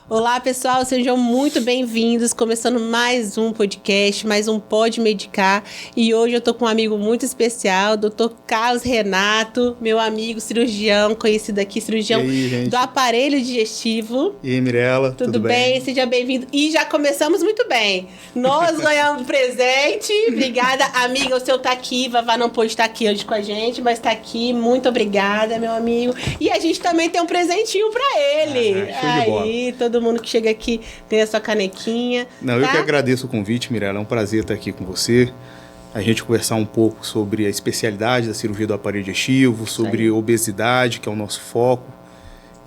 Olá, pessoal, sejam muito bem-vindos. Começando mais um podcast, mais um Pode Medicar. E hoje eu tô com um amigo muito especial, Dr. Carlos Renato, meu amigo cirurgião, conhecido aqui, cirurgião aí, do aparelho digestivo. E aí, Mirela, Tudo bem? Seja bem-vindo. E já começamos muito bem. Nós ganhamos presente. Obrigada, amiga. O seu tá aqui. Vavá não pôde estar aqui hoje com a gente, mas tá aqui. Muito obrigada, meu amigo. E a gente também tem um presentinho pra ele. Show de bola. Aí, todo mundo que chega aqui tem a sua canequinha. Não, tá? Eu que agradeço o convite, Mirela. É um prazer estar aqui com você. A gente conversar um pouco sobre a especialidade da cirurgia do aparelho digestivo, sobre obesidade, que é o nosso foco.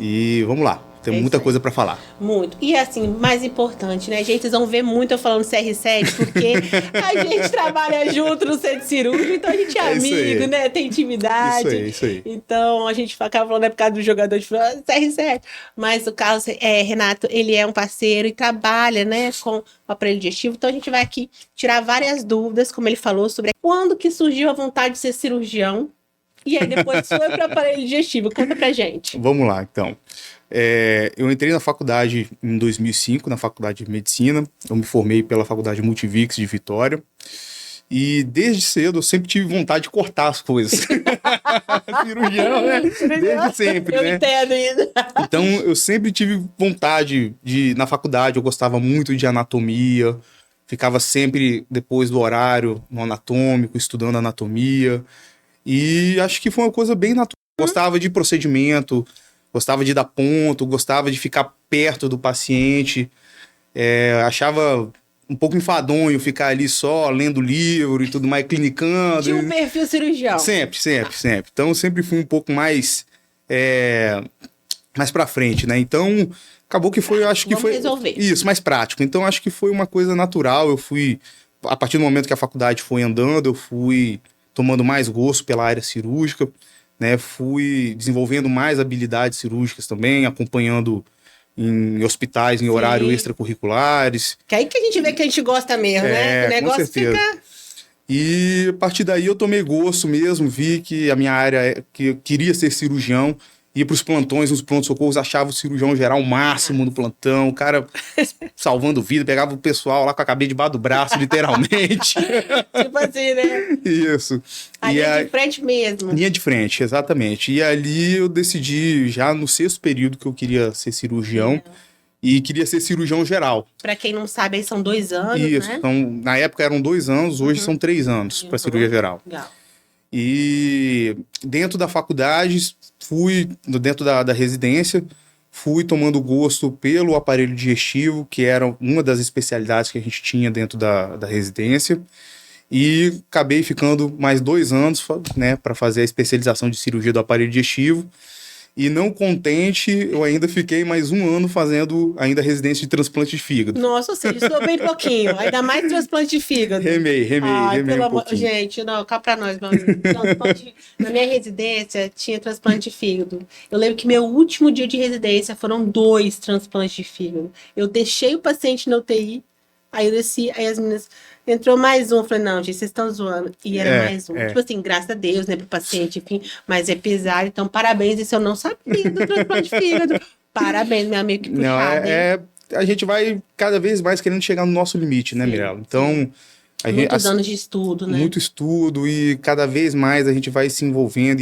E vamos lá. Tem muita coisa para falar. Muito. E assim, mais importante, né, gente? Vocês vão ver muito eu falando CR7, porque a gente trabalha junto no centro cirúrgico, então a gente é amigo, né? Tem intimidade. Isso aí. Então a gente acaba falando por causa do jogador de futebol, CR7. Mas o Carlos Renato, ele é um parceiro e trabalha, né, com o aparelho digestivo. Então a gente vai aqui tirar várias dúvidas, como ele falou, sobre quando que surgiu a vontade de ser cirurgião. E aí depois foi para o aparelho digestivo. Conta pra gente. Vamos lá, então. Eu entrei na faculdade em 2005, na faculdade de medicina. Eu me formei pela faculdade Multivix de Vitória. E desde cedo eu sempre tive vontade de cortar as coisas. Cirurgião, né? Desde sempre, eu né? entendo isso. Então eu sempre tive vontade de... Na faculdade eu gostava muito de anatomia. Ficava sempre depois do horário no anatômico, estudando anatomia. E acho que foi uma coisa bem natural. Gostava de procedimento, gostava de dar ponto, gostava de ficar perto do paciente. Achava um pouco enfadonho ficar ali só lendo livro e tudo mais, clinicando. Tinha um perfil cirurgião. Sempre. Então eu sempre fui um pouco mais pra frente, né? Então acabou que foi, eu acho que foi... resolver. Isso, mais prático. Então acho que foi uma coisa natural. Eu fui, a partir do momento que a faculdade foi andando, eu fui tomando mais gosto pela área cirúrgica, né? Fui desenvolvendo mais habilidades cirúrgicas também, acompanhando em hospitais, em horários extracurriculares. Que aí que a gente vê que a gente gosta mesmo, né? O negócio fica... E a partir daí eu tomei gosto mesmo, vi que a minha área, que eu queria ser cirurgião, ia para os plantões, nos pronto-socorros, achava o cirurgião geral o máximo no plantão, o cara salvando vida, pegava o pessoal lá com a cabeça debaixo do braço, literalmente. Tipo assim, né? Isso. A linha de frente mesmo. Linha de frente, exatamente. E ali eu decidi, já no 6º período, que eu queria ser cirurgião. E queria ser cirurgião geral. Pra quem não sabe, aí são 2 anos, Isso, né? Então, na época eram 2 anos, hoje são 3 anos para cirurgia geral. Legal. E dentro da faculdade, dentro da residência, fui tomando gosto pelo aparelho digestivo, que era uma das especialidades que a gente tinha dentro da residência. E acabei ficando mais 2 anos, né, para fazer a especialização de cirurgia do aparelho digestivo. E não contente, eu ainda fiquei mais 1 ano fazendo ainda residência de transplante de fígado. Nossa, ou seja, estudou bem pouquinho. Ainda mais transplante de fígado. Remei pelo um amor... pouquinho. Gente, não, cá pra nós, meu amigo. Na minha residência, tinha transplante de fígado. Eu lembro que meu último dia de residência foram 2 transplantes de fígado. Eu deixei o paciente na UTI, aí eu desci, aí as meninas... Entrou mais um, falei, não, gente, vocês estão zoando. E era mais um. Tipo assim, graças a Deus, né, pro paciente, enfim, mas é pesado. Então, parabéns, isso eu não sabia do transplante de fígado. Parabéns, meu amigo, que puxado, a gente vai cada vez mais querendo chegar no nosso limite, né, Mirella? Então... Muitos anos de estudo, né? Muito estudo e cada vez mais a gente vai se envolvendo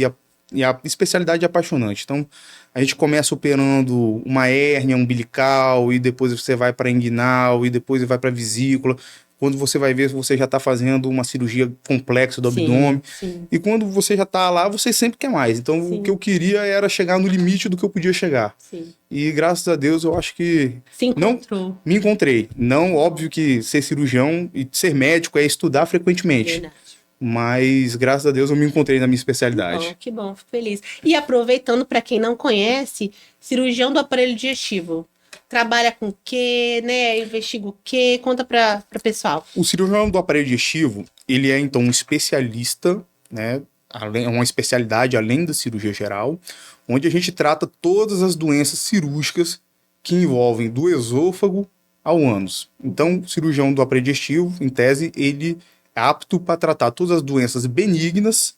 e a especialidade é apaixonante. Então, a gente começa operando uma hérnia umbilical e depois você vai para inguinal e depois vai para vesícula. Quando você vai ver, você já está fazendo uma cirurgia complexa do abdômen. Sim. E quando você já está lá, você sempre quer mais. Então, o que eu queria era chegar no limite do que eu podia chegar. Sim. E graças a Deus, eu acho que... Encontrou. Me encontrei. Não, óbvio que ser cirurgião e ser médico é estudar frequentemente. Verdade. Mas, graças a Deus, eu me encontrei na minha especialidade. Que bom, fico feliz. E aproveitando, para quem não conhece, cirurgião do aparelho digestivo. Trabalha com o quê, né? Investiga o quê? Conta para o pessoal. O cirurgião do aparelho digestivo, ele é, então, um especialista, né? É uma especialidade além da cirurgia geral, onde a gente trata todas as doenças cirúrgicas que envolvem do esôfago ao ânus. Então, o cirurgião do aparelho digestivo, em tese, ele é apto para tratar todas as doenças benignas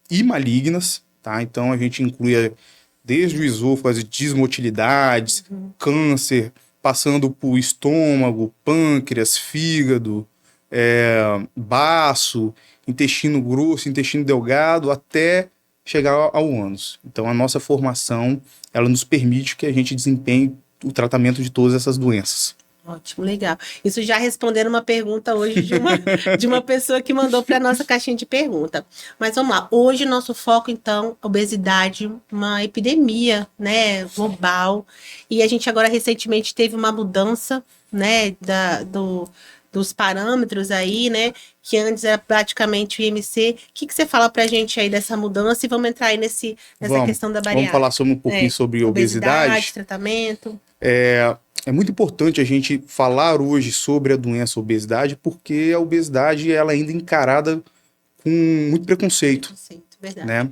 e malignas, tá? Então, a gente inclui desde o esôfago, as dismotilidades, câncer, passando por estômago, pâncreas, fígado, baço, intestino grosso, intestino delgado, até chegar ao ânus. Então, a nossa formação, ela nos permite que a gente desempenhe o tratamento de todas essas doenças. Ótimo, legal. Isso já respondendo uma pergunta hoje de uma pessoa que mandou para a nossa caixinha de pergunta. Mas vamos lá. Hoje, nosso foco, então, obesidade, uma epidemia, né, global. E a gente agora, recentemente, teve uma mudança, né, dos parâmetros aí, né, que antes era praticamente o IMC. O que você fala para a gente aí dessa mudança? E vamos entrar aí nessa questão da bariátrica. Vamos falar sobre um pouquinho sobre obesidade. Tratamento. É muito importante a gente falar hoje sobre a doença obesidade, porque a obesidade ela ainda é encarada com muito preconceito, verdade. Né?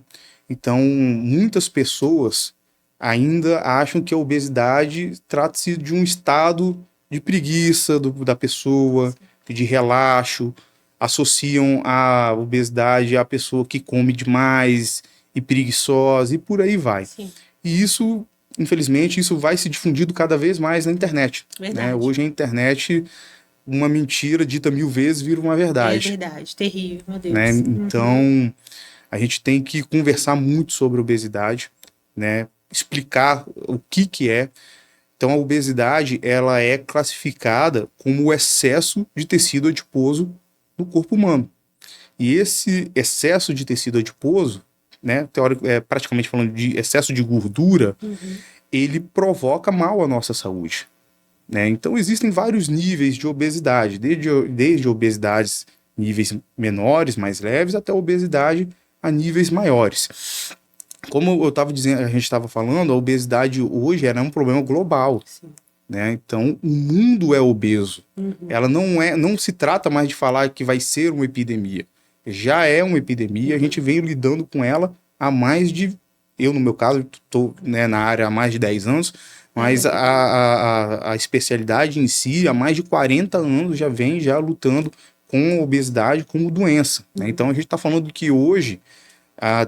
Então, muitas pessoas ainda acham que a obesidade trata-se de um estado de preguiça da pessoa, de relaxo, associam a obesidade à pessoa que come demais e preguiçosa e por aí vai. Sim. E isso, infelizmente, isso vai se difundindo cada vez mais na internet. Né? Hoje a internet, uma mentira dita 1000 vezes vira uma verdade. É verdade, terrível, meu Deus. Né? Então, a gente tem que conversar muito sobre obesidade, né? Explicar o que é. Então, a obesidade, ela é classificada como o excesso de tecido adiposo no corpo humano. E esse excesso de tecido adiposo, né, praticamente falando de excesso de gordura, ele provoca mal à nossa saúde. Né? Então, existem vários níveis de obesidade, desde obesidades níveis menores, mais leves, até obesidade a níveis maiores. Como eu estava dizendo, a gente estava falando, a obesidade hoje é um problema global. Sim. Né? Então, o mundo é obeso. Ela não se trata mais de falar que vai ser uma epidemia. Já é uma epidemia, a gente vem lidando com ela há mais de... Eu, no meu caso, estou, né, na área há mais de 10 anos, mas a especialidade em si, há mais de 40 anos, já vem lutando com a obesidade como doença. Né? Então, a gente está falando que hoje,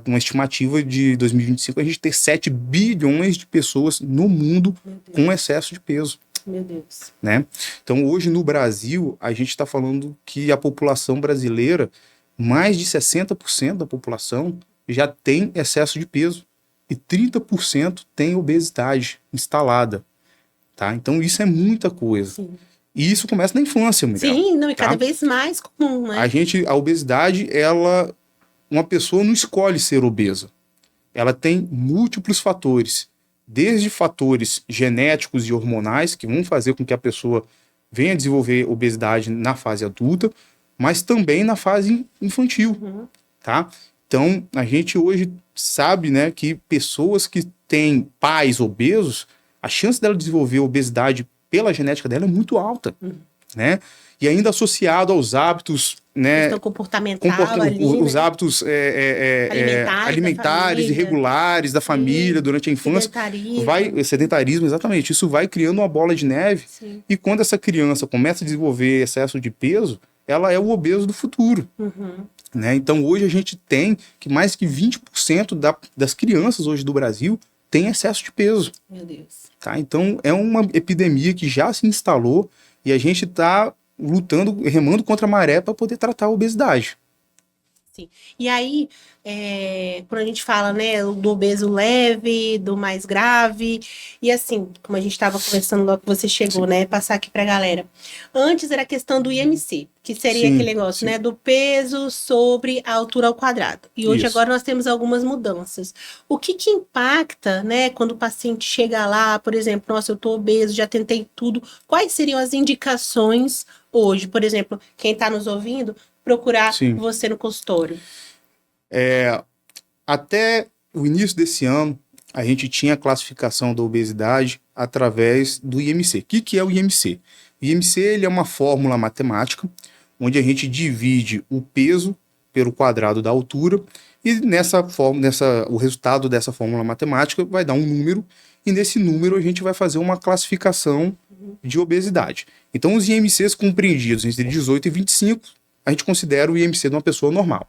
uma estimativa de 2025, a gente ter 7 bilhões de pessoas no mundo com excesso de peso. Meu Deus. Né? Então, hoje no Brasil, a gente está falando que a população brasileira, mais de 60% da população já tem excesso de peso e 30% tem obesidade instalada. Tá? Então, isso é muita coisa. Sim. E isso começa na infância, Miguel. Sim, não, e cada vez mais comum, né? A obesidade, uma pessoa não escolhe ser obesa. Ela tem múltiplos fatores, desde fatores genéticos e hormonais, que vão fazer com que a pessoa venha desenvolver obesidade na fase adulta, mas também na fase infantil, tá? Então, a gente hoje sabe, né, que pessoas que têm pais obesos, a chance dela desenvolver obesidade pela genética dela é muito alta, né? E ainda associado aos hábitos, né, os hábitos alimentares irregulares da família durante a infância, sedentarismo, exatamente. Isso vai criando uma bola de neve. Sim. E quando essa criança começa a desenvolver excesso de peso, ela é o obeso do futuro. Né? Então, hoje a gente tem que mais que 20% das crianças hoje do Brasil tem excesso de peso. Meu Deus. Tá? Então, é uma epidemia que já se instalou e a gente está lutando, remando contra a maré para poder tratar a obesidade. Sim. E aí, quando a gente fala, né, do obeso leve, do mais grave, e assim, como a gente estava conversando logo que você chegou, né, passar aqui para a galera. Antes era a questão do IMC, que seria aquele negócio, né, do peso sobre a altura ao quadrado. E hoje agora nós temos algumas mudanças. O que impacta, né, quando o paciente chega lá, por exemplo, nossa, eu estou obeso, já tentei tudo, quais seriam as indicações hoje? Por exemplo, quem está nos ouvindo, procurar você no consultório. Até o início desse ano, a gente tinha a classificação da obesidade através do IMC. O que é o IMC? O IMC ele é uma fórmula matemática onde a gente divide o peso pelo quadrado da altura e o resultado dessa fórmula matemática vai dar um número e nesse número a gente vai fazer uma classificação de obesidade. Então os IMCs compreendidos entre 18 e 25, a gente considera o IMC de uma pessoa normal.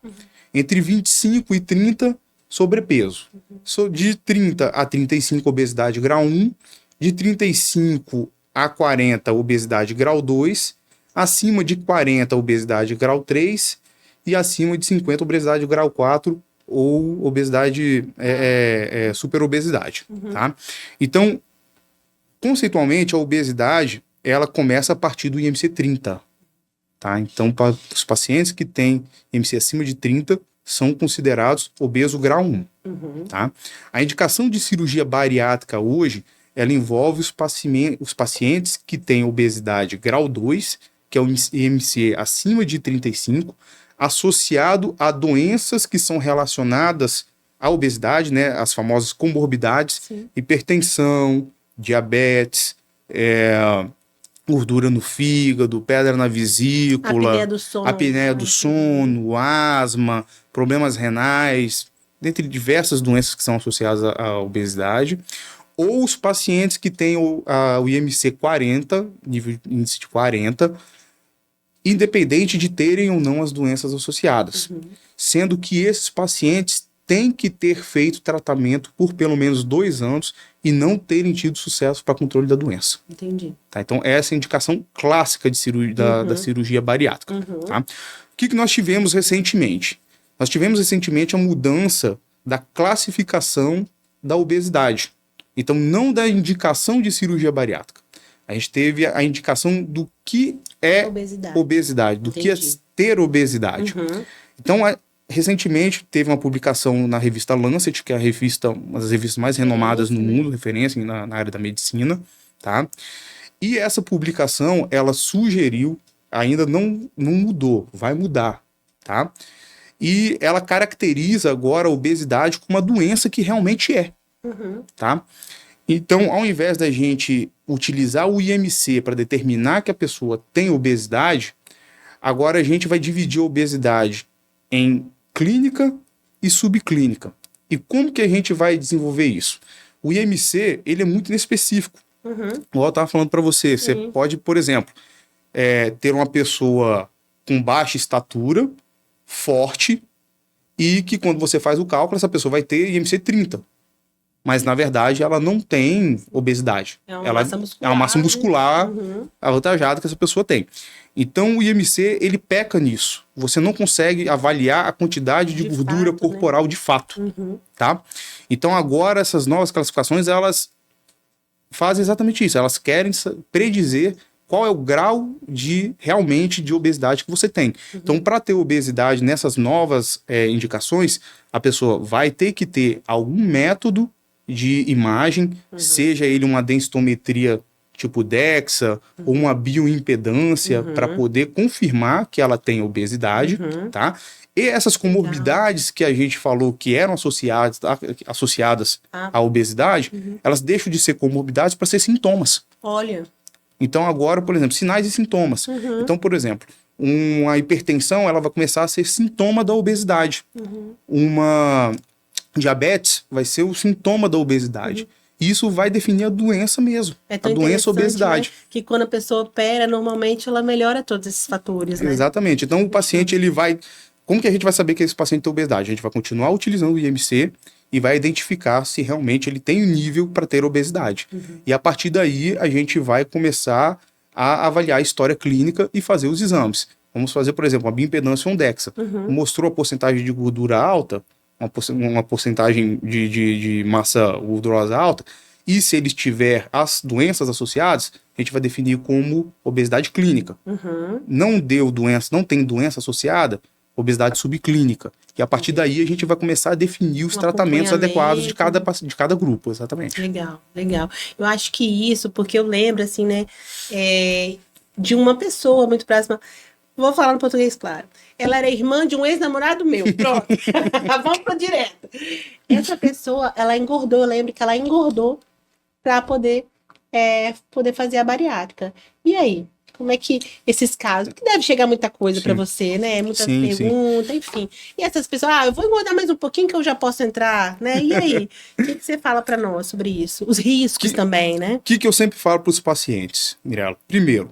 Entre 25 e 30, sobrepeso. De 30 a 35, obesidade grau 1. De 35 A40, obesidade grau 2, acima de 40, obesidade grau 3 e acima de 50, obesidade grau 4 ou obesidade, superobesidade, tá? Então, conceitualmente, a obesidade, ela começa a partir do IMC 30, tá? Então, para os pacientes que têm IMC acima de 30, são considerados obeso grau 1, tá? A indicação de cirurgia bariátrica hoje, ela envolve os pacientes que têm obesidade grau 2, que é o IMC acima de 35, associado a doenças que são relacionadas à obesidade, né? As famosas comorbidades, hipertensão, diabetes, gordura no fígado, pedra na vesícula, apneia do sono, asma, problemas renais, dentre diversas doenças que são associadas à obesidade, ou os pacientes que têm o IMC 40, nível índice de 40, independente de terem ou não as doenças associadas, sendo que esses pacientes têm que ter feito tratamento por pelo menos 2 anos e não terem tido sucesso para controle da doença. Entendi. Tá? Então, essa é a indicação clássica de da cirurgia bariátrica. Tá? O que nós tivemos recentemente? Nós tivemos recentemente a mudança da classificação da obesidade. Então, não da indicação de cirurgia bariátrica. A gente teve a indicação do que é obesidade, do que é ter obesidade. Então, recentemente, teve uma publicação na revista Lancet, que é uma das revistas mais renomadas no mundo, referência na área da medicina, tá? E essa publicação, ela sugeriu, ainda não mudou, vai mudar, tá? E ela caracteriza agora a obesidade como uma doença que realmente é, tá? Então, ao invés da gente utilizar o IMC para determinar que a pessoa tem obesidade, agora a gente vai dividir a obesidade em clínica e subclínica. E como que a gente vai desenvolver isso? O IMC, ele é muito inespecífico. Igual eu estava falando para você, você pode, por exemplo, ter uma pessoa com baixa estatura, forte, e que quando você faz o cálculo, essa pessoa vai ter IMC 30. Mas, na verdade, ela não tem obesidade. Ela é uma massa muscular avantajada que essa pessoa tem. Então, o IMC, ele peca nisso. Você não consegue avaliar a quantidade de gordura corporal de fato. Tá? Então, agora, essas novas classificações, elas fazem exatamente isso. Elas querem predizer qual é o grau realmente de obesidade que você tem. Então, para ter obesidade nessas novas indicações, a pessoa vai ter que ter algum método de imagem, seja ele uma densitometria tipo DEXA ou uma bioimpedância para poder confirmar que ela tem obesidade, tá? E essas comorbidades que a gente falou que eram associadas à obesidade, elas deixam de ser comorbidades para ser sintomas. Olha. Então agora, por exemplo, sinais e sintomas. Então, por exemplo, uma hipertensão, ela vai começar a ser sintoma da obesidade. Uma diabetes vai ser o sintoma da obesidade. Isso vai definir a doença mesmo. A doença obesidade. Né? Que quando a pessoa opera, normalmente ela melhora todos esses fatores, né? Exatamente. Então o paciente, ele vai... Como que a gente vai saber que esse paciente tem obesidade? A gente vai continuar utilizando o IMC e vai identificar se realmente ele tem o nível para ter obesidade. E a partir daí, a gente vai começar a avaliar a história clínica e fazer os exames. Vamos fazer, por exemplo, uma bioimpedância ou um DEXA. Mostrou a porcentagem de gordura alta, uma porcentagem de massa gordurosa alta, e se ele tiver as doenças associadas, a gente vai definir como obesidade clínica. Não deu doença, não tem doença associada, obesidade subclínica. E a partir daí a gente vai começar a definir os tratamentos adequados de cada grupo, exatamente. Legal, legal. Eu acho que isso, porque eu lembro, assim, né, de uma pessoa muito próxima. Vou falar no português, claro. Ela era irmã de um ex-namorado meu. Pronto. Vamos pro direto. Essa pessoa, ela engordou. Eu lembro que ela engordou para poder fazer a bariátrica. E aí? Como é que esses casos... Porque deve chegar muita coisa para você, né? Muitas perguntas, enfim. E essas pessoas... eu vou engordar mais um pouquinho que eu já posso entrar, né? E aí? O que você fala para nós sobre isso? Os riscos também, né? O que eu sempre falo para os pacientes, Mirella? Primeiro,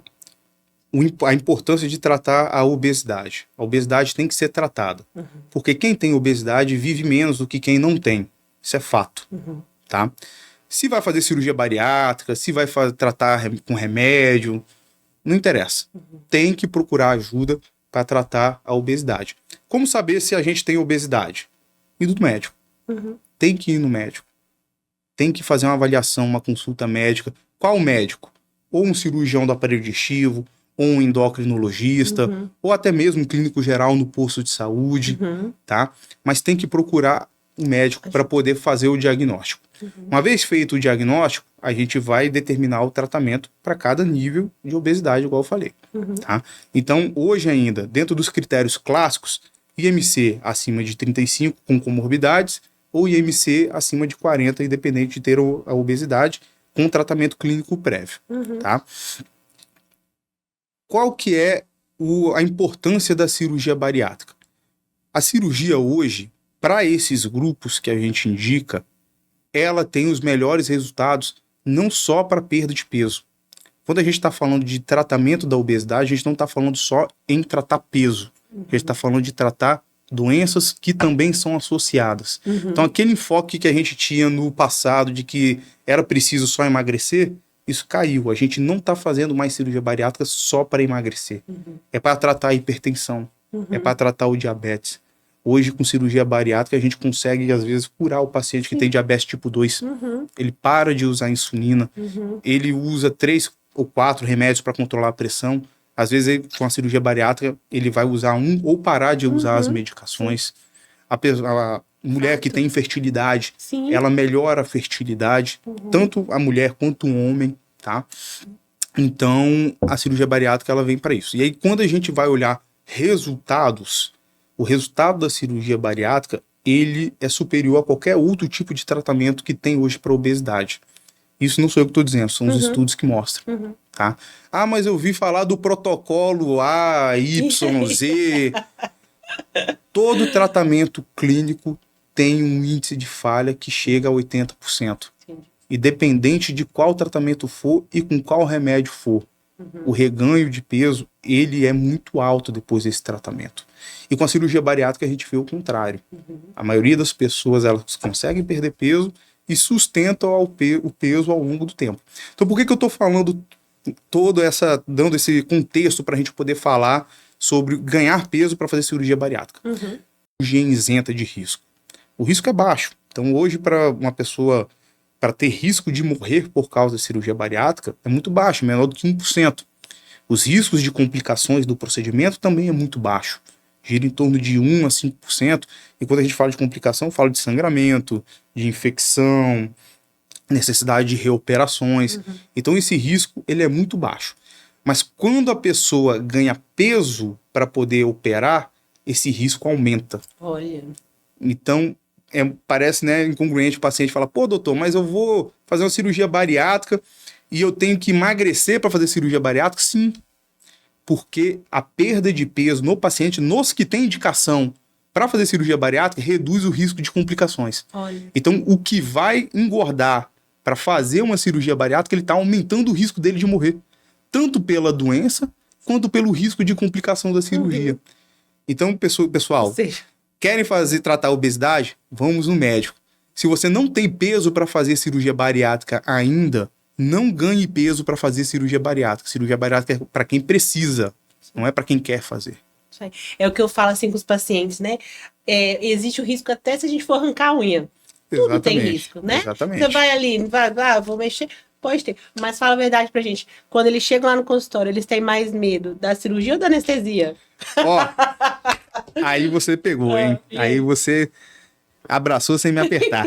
a importância de tratar a obesidade. A obesidade tem que ser tratada. Porque quem tem obesidade vive menos do que quem não tem. Isso é fato. Tá? Se vai fazer cirurgia bariátrica, se vai tratar com remédio, não interessa. Tem que procurar ajuda para tratar a obesidade. Como saber se a gente tem obesidade? Indo no médico. Tem que ir no médico. Tem que fazer uma avaliação, uma consulta médica. Qual médico? Ou um cirurgião do aparelho digestivo, ou um endocrinologista, ou até mesmo um clínico geral no posto de saúde, tá? Mas tem que procurar um médico para poder fazer o diagnóstico. Uma vez feito o diagnóstico, a gente vai determinar o tratamento para cada nível de obesidade, igual eu falei. Tá? Então, hoje ainda, dentro dos critérios clássicos, IMC acima de 35 com comorbidades, ou IMC acima de 40, independente de ter a obesidade, com tratamento clínico prévio. Tá? Qual que é a importância da cirurgia bariátrica? A cirurgia hoje, para esses grupos que a gente indica, ela tem os melhores resultados não só para perda de peso. Quando a gente está falando de tratamento da obesidade, a gente não está falando só em tratar peso. A gente está falando de tratar doenças que também são associadas. Então, aquele enfoque que a gente tinha no passado de que era preciso só emagrecer, isso caiu. A gente não está fazendo mais cirurgia bariátrica só para emagrecer. É para tratar a hipertensão. É para tratar o diabetes. Hoje, com cirurgia bariátrica, a gente consegue, às vezes, curar o paciente que tem diabetes tipo 2. Ele para de usar insulina. Ele usa 3 ou 4 remédios para controlar a pressão. Às vezes, com a cirurgia bariátrica, ele vai usar um ou parar de usar as medicações. A mulher que tem infertilidade, ela melhora a fertilidade, tanto a mulher quanto o homem, tá? Então, a cirurgia bariátrica, ela vem para isso. E aí, quando a gente vai olhar resultados, o resultado da cirurgia bariátrica, ele é superior a qualquer outro tipo de tratamento que tem hoje para obesidade. Isso não sou eu que estou dizendo, são os estudos que mostram. Tá? Ah, mas eu vi falar do protocolo A, Y, Z. Todo tratamento clínico tem um índice de falha que chega a 80%. Independente de qual tratamento for e com qual remédio for. O reganho de peso, ele é muito alto depois desse tratamento. E com a cirurgia bariátrica a gente vê o contrário. A maioria das pessoas, elas conseguem perder peso e sustentam o peso ao longo do tempo. Então por que eu estou falando dando esse contexto para a gente poder falar sobre ganhar peso para fazer cirurgia bariátrica? Cirurgia isenta de risco. O risco é baixo. Então hoje, para uma pessoa, para ter risco de morrer por causa da cirurgia bariátrica, é muito baixo, menor do que 1%. Os riscos de complicações do procedimento também é muito baixo. Gira em torno de 1 a 5%. E quando a gente fala de complicação, fala de sangramento, de infecção, necessidade de reoperações. Então esse risco, ele é muito baixo. Mas quando a pessoa ganha peso para poder operar, esse risco aumenta. Olha. Então, parece, né, incongruente o paciente falar, pô, doutor, mas eu vou fazer uma cirurgia bariátrica e eu tenho que emagrecer para fazer cirurgia bariátrica? Sim. Porque a perda de peso no paciente, nos que tem indicação para fazer cirurgia bariátrica, reduz o risco de complicações. Olha. Então, o que vai engordar para fazer uma cirurgia bariátrica, ele está aumentando o risco dele de morrer. Tanto pela doença, quanto pelo risco de complicação da cirurgia. Então, pessoal, querem tratar a obesidade? Vamos no médico. Se você não tem peso para fazer cirurgia bariátrica ainda, não ganhe peso para fazer cirurgia bariátrica. Cirurgia bariátrica é para quem precisa, não é para quem quer fazer. É o que eu falo assim com os pacientes, né? Existe o risco até se a gente for arrancar a unha. Tudo tem risco, né? Exatamente. Você vai ali, vou mexer, pode ter. Mas fala a verdade pra gente. Quando eles chegam lá no consultório, eles têm mais medo da cirurgia ou da anestesia? Ó, aí você pegou, hein? Aí você abraçou sem me apertar.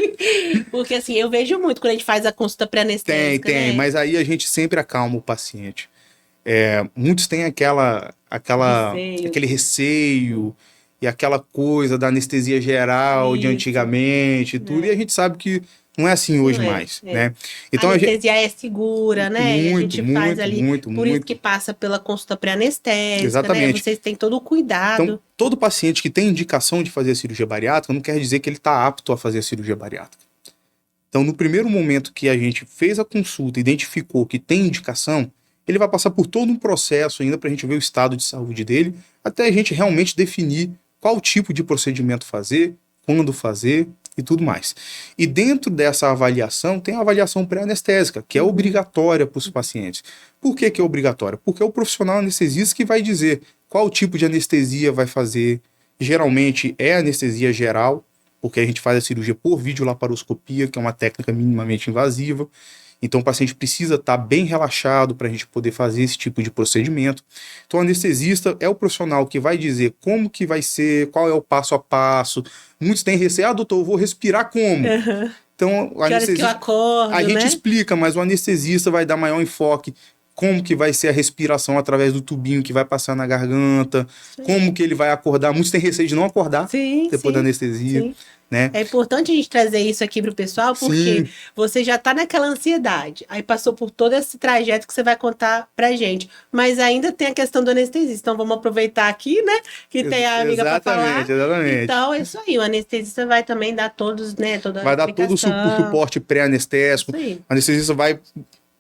Porque assim, eu vejo muito quando a gente faz a consulta pré-anestésica. Tem, né? mas aí a gente sempre acalma o paciente. Muitos têm aquele receio e aquela coisa da anestesia geral de antigamente e tudo, e a gente sabe que não é assim hoje mais, né? Então, a anestesia é segura, né? E a gente faz ali, por isso que passa pela consulta pré-anestésica, exatamente. Né? Vocês têm todo o cuidado. Então, todo paciente que tem indicação de fazer a cirurgia bariátrica não quer dizer que ele está apto a fazer a cirurgia bariátrica. Então, no primeiro momento que a gente fez a consulta, identificou que tem indicação, ele vai passar por todo um processo ainda para a gente ver o estado de saúde dele, até a gente realmente definir qual tipo de procedimento fazer, quando fazer e tudo mais. E dentro dessa avaliação, tem a avaliação pré-anestésica, que é obrigatória para os pacientes. Por que é obrigatória? Porque é o profissional anestesista que vai dizer qual tipo de anestesia vai fazer. Geralmente é anestesia geral, porque a gente faz a cirurgia por videolaparoscopia, que é uma técnica minimamente invasiva. Então o paciente precisa estar bem relaxado para a gente poder fazer esse tipo de procedimento. Então o anestesista é o profissional que vai dizer como que vai ser, qual é o passo a passo. Muitos têm receio, doutor, eu vou respirar como? Uhum. Então o anestesista, que eu acordo, a gente né? explica, mas o anestesista vai dar maior enfoque como que vai ser a respiração através do tubinho que vai passar na garganta, como que ele vai acordar. Muitos têm receio de não acordar depois da anestesia. Sim. Né? É importante a gente trazer isso aqui para o pessoal, porque você já está naquela ansiedade, aí passou por todo esse trajeto que você vai contar pra gente, mas ainda tem a questão do anestesista, então vamos aproveitar aqui, né, que tem a amiga para falar. Exatamente. Então é isso aí, o anestesista vai também dar todos, né, toda vai dar todo o suporte pré-anestésico, o anestesista vai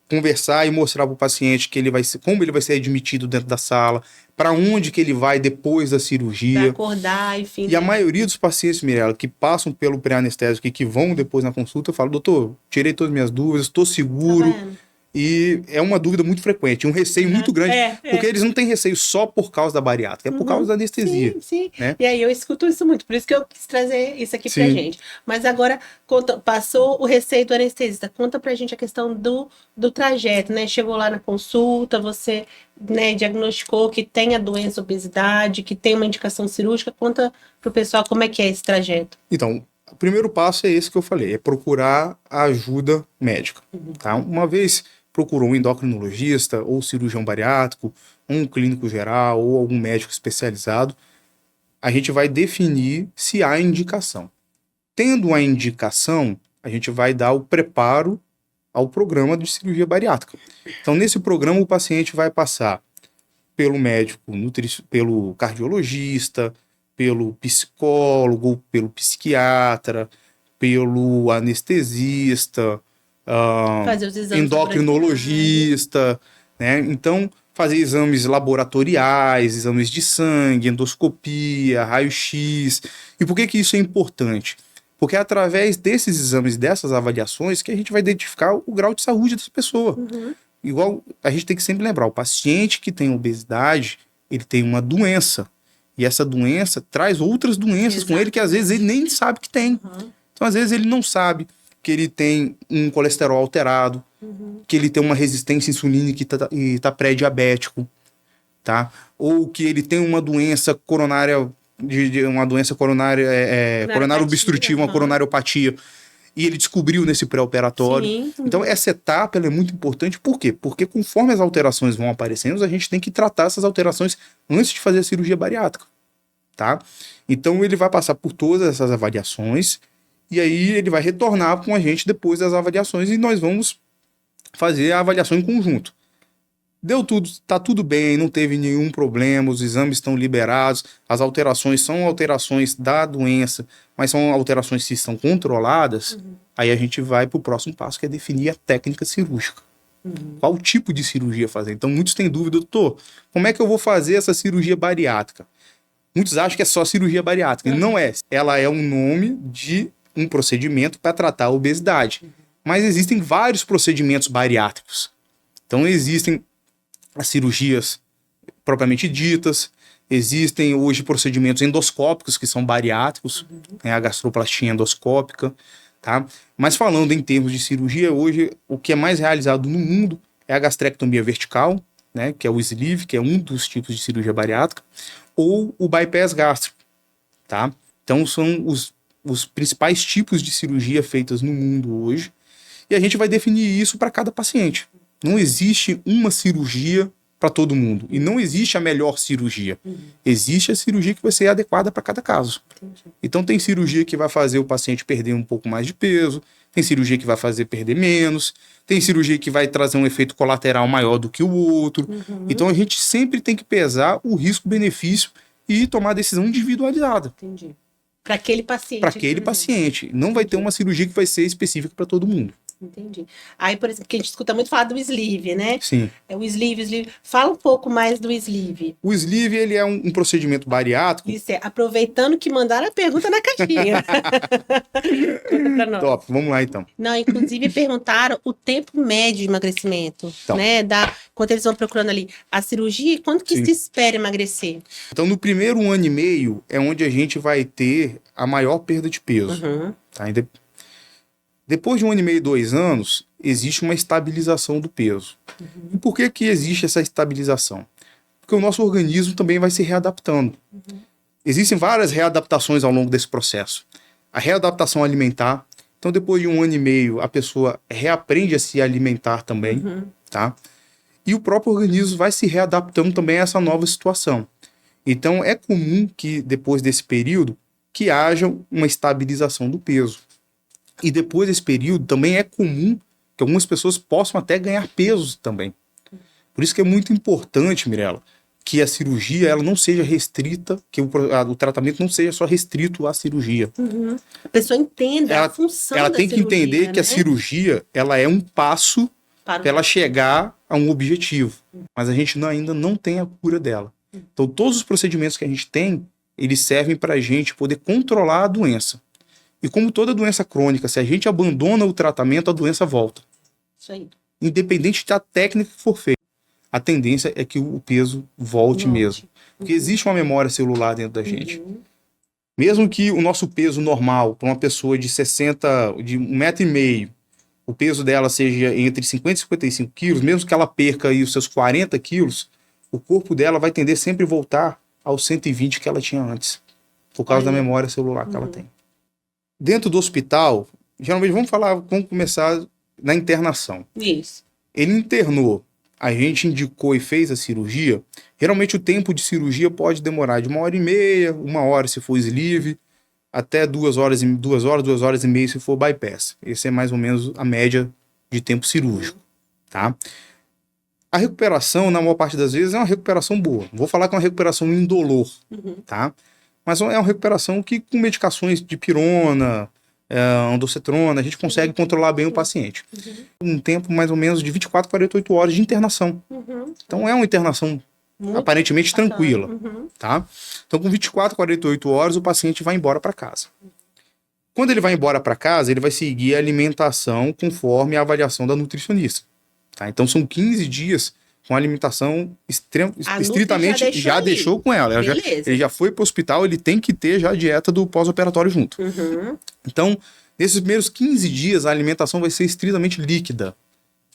conversar e mostrar para o paciente que ele vai ser, como ele vai ser admitido dentro da sala, para onde que ele vai depois da cirurgia. Para acordar, enfim. E a maioria dos pacientes, Mirella, que passam pelo pré-anestésico e que vão depois na consulta, eu falo, doutor, tirei todas as minhas dúvidas, estou seguro. Tá vendo? E é uma dúvida muito frequente, um receio muito grande, porque eles não têm receio só por causa da bariátrica, é por causa da anestesia. Sim. Né? E aí eu escuto isso muito, por isso que eu quis trazer isso aqui pra gente. Mas agora, passou o receio do anestesista, conta pra gente a questão do trajeto, né? Chegou lá na consulta, você, né, diagnosticou que tem a doença, obesidade, que tem uma indicação cirúrgica, conta pro pessoal como é que é esse trajeto. Então, o primeiro passo é esse que eu falei, é procurar a ajuda médica. Tá? Uma vez procurou um endocrinologista, ou cirurgião bariátrico, um clínico geral, ou algum médico especializado, a gente vai definir se há indicação. Tendo a indicação, a gente vai dar o preparo ao programa de cirurgia bariátrica. Então, nesse programa, o paciente vai passar pelo médico, pelo cardiologista, pelo psicólogo, pelo psiquiatra, pelo anestesista, endocrinologista, né? Então, fazer exames laboratoriais, exames de sangue, endoscopia, raio-x. E por que isso é importante? Porque é através desses exames, dessas avaliações, que a gente vai identificar o grau de saúde dessa pessoa. Igual, a gente tem que sempre lembrar, o paciente que tem obesidade, ele tem uma doença. E essa doença traz outras doenças com ele que às vezes ele nem sabe que tem. Então, às vezes, ele não sabe que ele tem um colesterol alterado, que ele tem uma resistência insulínica e tá pré-diabético, tá? Ou que ele tem uma doença coronária, uma doença coronária, coronária obstrutiva, uma coronariopatia, e ele descobriu nesse pré-operatório. Então, essa etapa ela é muito importante. Por quê? Porque conforme as alterações vão aparecendo, a gente tem que tratar essas alterações antes de fazer a cirurgia bariátrica, tá? Então, ele vai passar por todas essas avaliações, e aí ele vai retornar com a gente depois das avaliações e nós vamos fazer a avaliação em conjunto. Deu tudo, tá tudo bem, não teve nenhum problema, os exames estão liberados, as alterações são alterações da doença, mas são alterações que estão controladas, aí a gente vai para o próximo passo, que é definir a técnica cirúrgica. Qual tipo de cirurgia fazer? Então muitos têm dúvida, doutor, como é que eu vou fazer essa cirurgia bariátrica? Muitos acham que é só cirurgia bariátrica, e não é. Ela é um nome de um procedimento para tratar a obesidade. Mas existem vários procedimentos bariátricos. Então existem as cirurgias propriamente ditas, existem hoje procedimentos endoscópicos que são bariátricos, né, a gastroplastia endoscópica, tá? Mas falando em termos de cirurgia, hoje o que é mais realizado no mundo é a gastrectomia vertical, né, que é o sleeve, que é um dos tipos de cirurgia bariátrica, ou o bypass gástrico, tá? Então são os principais tipos de cirurgia feitas no mundo hoje, e a gente vai definir isso para cada paciente. Não existe uma cirurgia para todo mundo, e não existe a melhor cirurgia. Existe a cirurgia que vai ser adequada para cada caso. Então tem cirurgia que vai fazer o paciente perder um pouco mais de peso, tem cirurgia que vai fazer perder menos, tem cirurgia que vai trazer um efeito colateral maior do que o outro. Então a gente sempre tem que pesar o risco-benefício e tomar a decisão individualizada. Para aquele paciente. Para aquele paciente. Não vai ter uma cirurgia que vai ser específica para todo mundo. Entendi. Aí, por exemplo, que a gente escuta muito falar do sleeve, né? Sim. É o sleeve. Fala um pouco mais do sleeve. O sleeve, ele é um procedimento bariátrico. Isso é, aproveitando que mandaram a pergunta na caixinha. Conta pra nós. Top, vamos lá então. Não, inclusive perguntaram o tempo médio de emagrecimento, Então. né? Quando eles vão procurando ali a cirurgia, quanto que Sim. se espera emagrecer? Então, no primeiro 1 ano e meio é onde a gente vai ter a maior perda de peso. Uhum. Tá? Depois de 1 ano e meio, 2 anos, existe uma estabilização do peso. E por que que existe essa estabilização? Porque o nosso organismo também vai se readaptando. Existem várias readaptações ao longo desse processo. A readaptação alimentar. Então, depois de 1 ano e meio, a pessoa reaprende a se alimentar também, tá? E o próprio organismo vai se readaptando também a essa nova situação. Então, é comum que, depois desse período, que haja uma estabilização do peso. E depois desse período, também é comum que algumas pessoas possam até ganhar peso também. Por isso que é muito importante, Mirella, que a cirurgia ela não seja restrita, que o tratamento não seja só restrito à cirurgia. A pessoa entenda a função Ela da tem que cirurgia, entender que a né? cirurgia ela é um passo Para para ela chegar a um objetivo. Mas a gente ainda não tem a cura dela. Então, todos os procedimentos que a gente tem, eles servem para a gente poder controlar a doença. E como toda doença crônica, se a gente abandona o tratamento, a doença volta. Isso aí. Independente da técnica que for feita. A tendência é que o peso volte mesmo. Porque existe uma memória celular dentro da gente. Mesmo que o nosso peso normal, para uma pessoa de 1,5 m, o peso dela seja entre 50 e 55 quilos, mesmo que ela perca aí os seus 40 quilos, o corpo dela vai tender sempre a voltar aos 120 que ela tinha antes. Por causa da memória celular que ela tem. Dentro do hospital, geralmente vamos começar na internação. Isso. Ele internou, a gente indicou e fez a cirurgia. Geralmente o tempo de cirurgia pode demorar de 1 hora e meia, 1 hora se for sleeve, até 2 horas e meia se for bypass. Esse é mais ou menos a média de tempo cirúrgico, tá? A recuperação, na maior parte das vezes, é uma recuperação boa. Não vou falar que é uma recuperação indolor, tá? Mas é uma recuperação que com medicações de pirona, ondansetrona, a gente consegue controlar bem o paciente. Um tempo mais ou menos de 24 a 48 horas de internação. Então é uma internação Muito aparentemente bacana. tranquila, tá? Então com 24 a 48 horas o paciente vai embora para casa. Quando ele vai embora para casa, ele vai seguir a alimentação conforme a avaliação da nutricionista, tá? Então são 15 dias com alimentação estritamente, já deixou com ela. Ele já foi para o hospital, ele tem que ter já a dieta do pós-operatório junto. Então, nesses primeiros 15 dias, a alimentação vai ser estritamente líquida.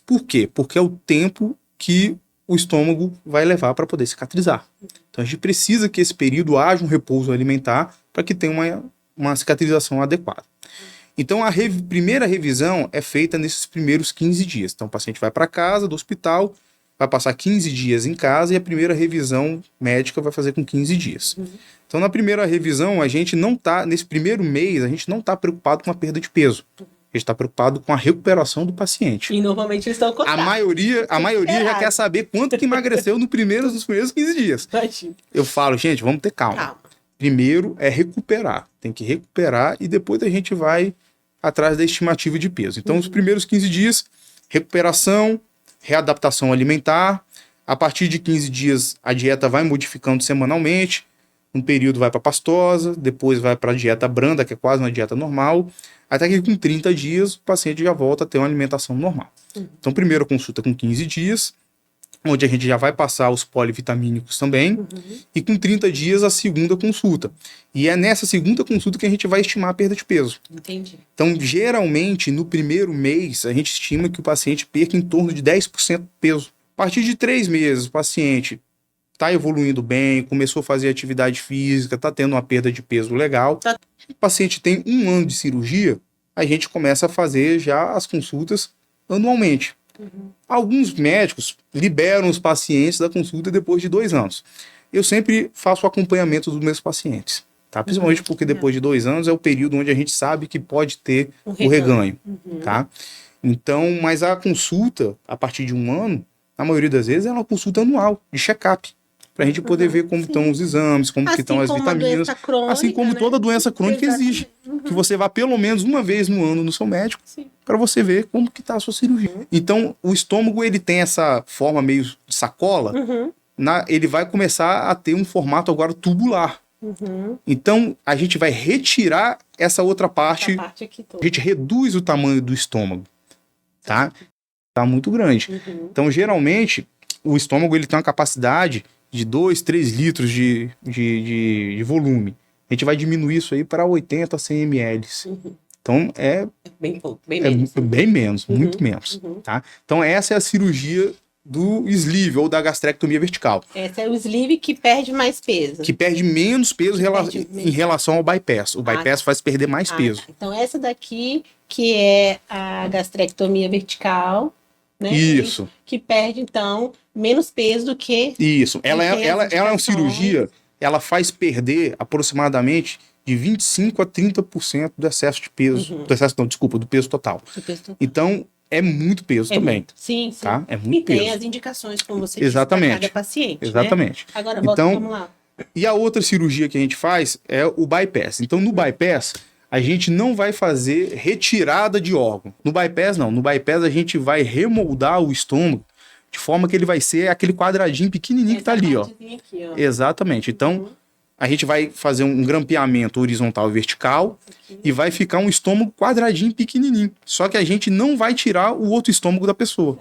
Por quê? Porque é o tempo que o estômago vai levar para poder cicatrizar. Então, a gente precisa que esse período haja um repouso alimentar para que tenha uma cicatrização adequada. Então, a primeira revisão é feita nesses primeiros 15 dias. Então, o paciente vai para casa do hospital, vai passar 15 dias em casa e a primeira revisão médica vai fazer com 15 dias. Então, na primeira revisão, a gente não está, nesse primeiro mês, a gente não está preocupado com a perda de peso. A gente está preocupado com a recuperação do paciente. E normalmente eles estão contando. A maioria já quer saber quanto que emagreceu nos primeiros 15 dias. Eu falo, gente, vamos ter calma. Primeiro é recuperar. Tem que recuperar e depois a gente vai atrás da estimativa de peso. Então, os primeiros 15 dias, recuperação, readaptação alimentar. A partir de 15 dias, a dieta vai modificando semanalmente. Um período vai para pastosa, depois vai para a dieta branda, que é quase uma dieta normal. Até que com 30 dias, o paciente já volta a ter uma alimentação normal. Então, primeiro consulta com 15 dias, onde a gente já vai passar os polivitamínicos também. E com 30 dias, a segunda consulta. E é nessa segunda consulta que a gente vai estimar a perda de peso. Entendi. Então, geralmente, no primeiro mês, a gente estima que o paciente perca em torno de 10% do peso. A partir de 3 meses, o paciente está evoluindo bem, começou a fazer atividade física, está tendo uma perda de peso legal. O paciente tem 1 ano de cirurgia, a gente começa a fazer já as consultas anualmente. Alguns médicos liberam os pacientes da consulta depois de 2 anos. Eu sempre faço o acompanhamento dos meus pacientes, tá? Principalmente porque depois de 2 anos é o período onde a gente sabe que pode ter o reganho, tá? Então, mas a consulta, a partir de 1 ano, na maioria das vezes, é uma consulta anual, de check-up. para a gente poder ver como estão os exames, como que estão as vitaminas. Assim como toda doença crônica exige que você vá pelo menos uma vez no ano no seu médico para você ver como que está a sua cirurgia. Então, o estômago, ele tem essa forma meio de sacola, ele vai começar a ter um formato agora tubular. Então, a gente vai retirar essa outra parte, a gente reduz o tamanho do estômago, tá? Tá muito grande. Então, geralmente, o estômago ele tem uma capacidade de 2, 3 litros de volume. A gente vai diminuir isso aí para 80 a 100 ml. Então, é bem pouco, bem menos. Bem menos, muito menos, tá? Então, essa é a cirurgia do sleeve ou da gastrectomia vertical. Esse é o sleeve que perde mais peso. Que perde menos peso em relação ao bypass. O bypass faz perder mais peso. Então, essa daqui, que é a gastrectomia vertical, né? Isso. Que perde, então, menos peso do que... Isso. Ela é uma cirurgia, ela faz perder aproximadamente de 25% a 30% do excesso de peso. Do excesso, não, desculpa, do peso total. Então, é muito peso também. Muito. Sim. Tá? É muito peso. E tem as indicações, como você disse, para cada paciente. Exatamente. Né? Agora, vamos lá. E a outra cirurgia que a gente faz é o bypass. Então, no bypass, a gente não vai fazer retirada de órgão. No bypass, não. No bypass, a gente vai remoldar o estômago de forma que ele vai ser aquele quadradinho pequenininho que tá ali, ó. Aqui, ó. Exatamente. Então, a gente vai fazer um grampeamento horizontal e vertical e vai ficar um estômago quadradinho pequenininho. Só que a gente não vai tirar o outro estômago da pessoa.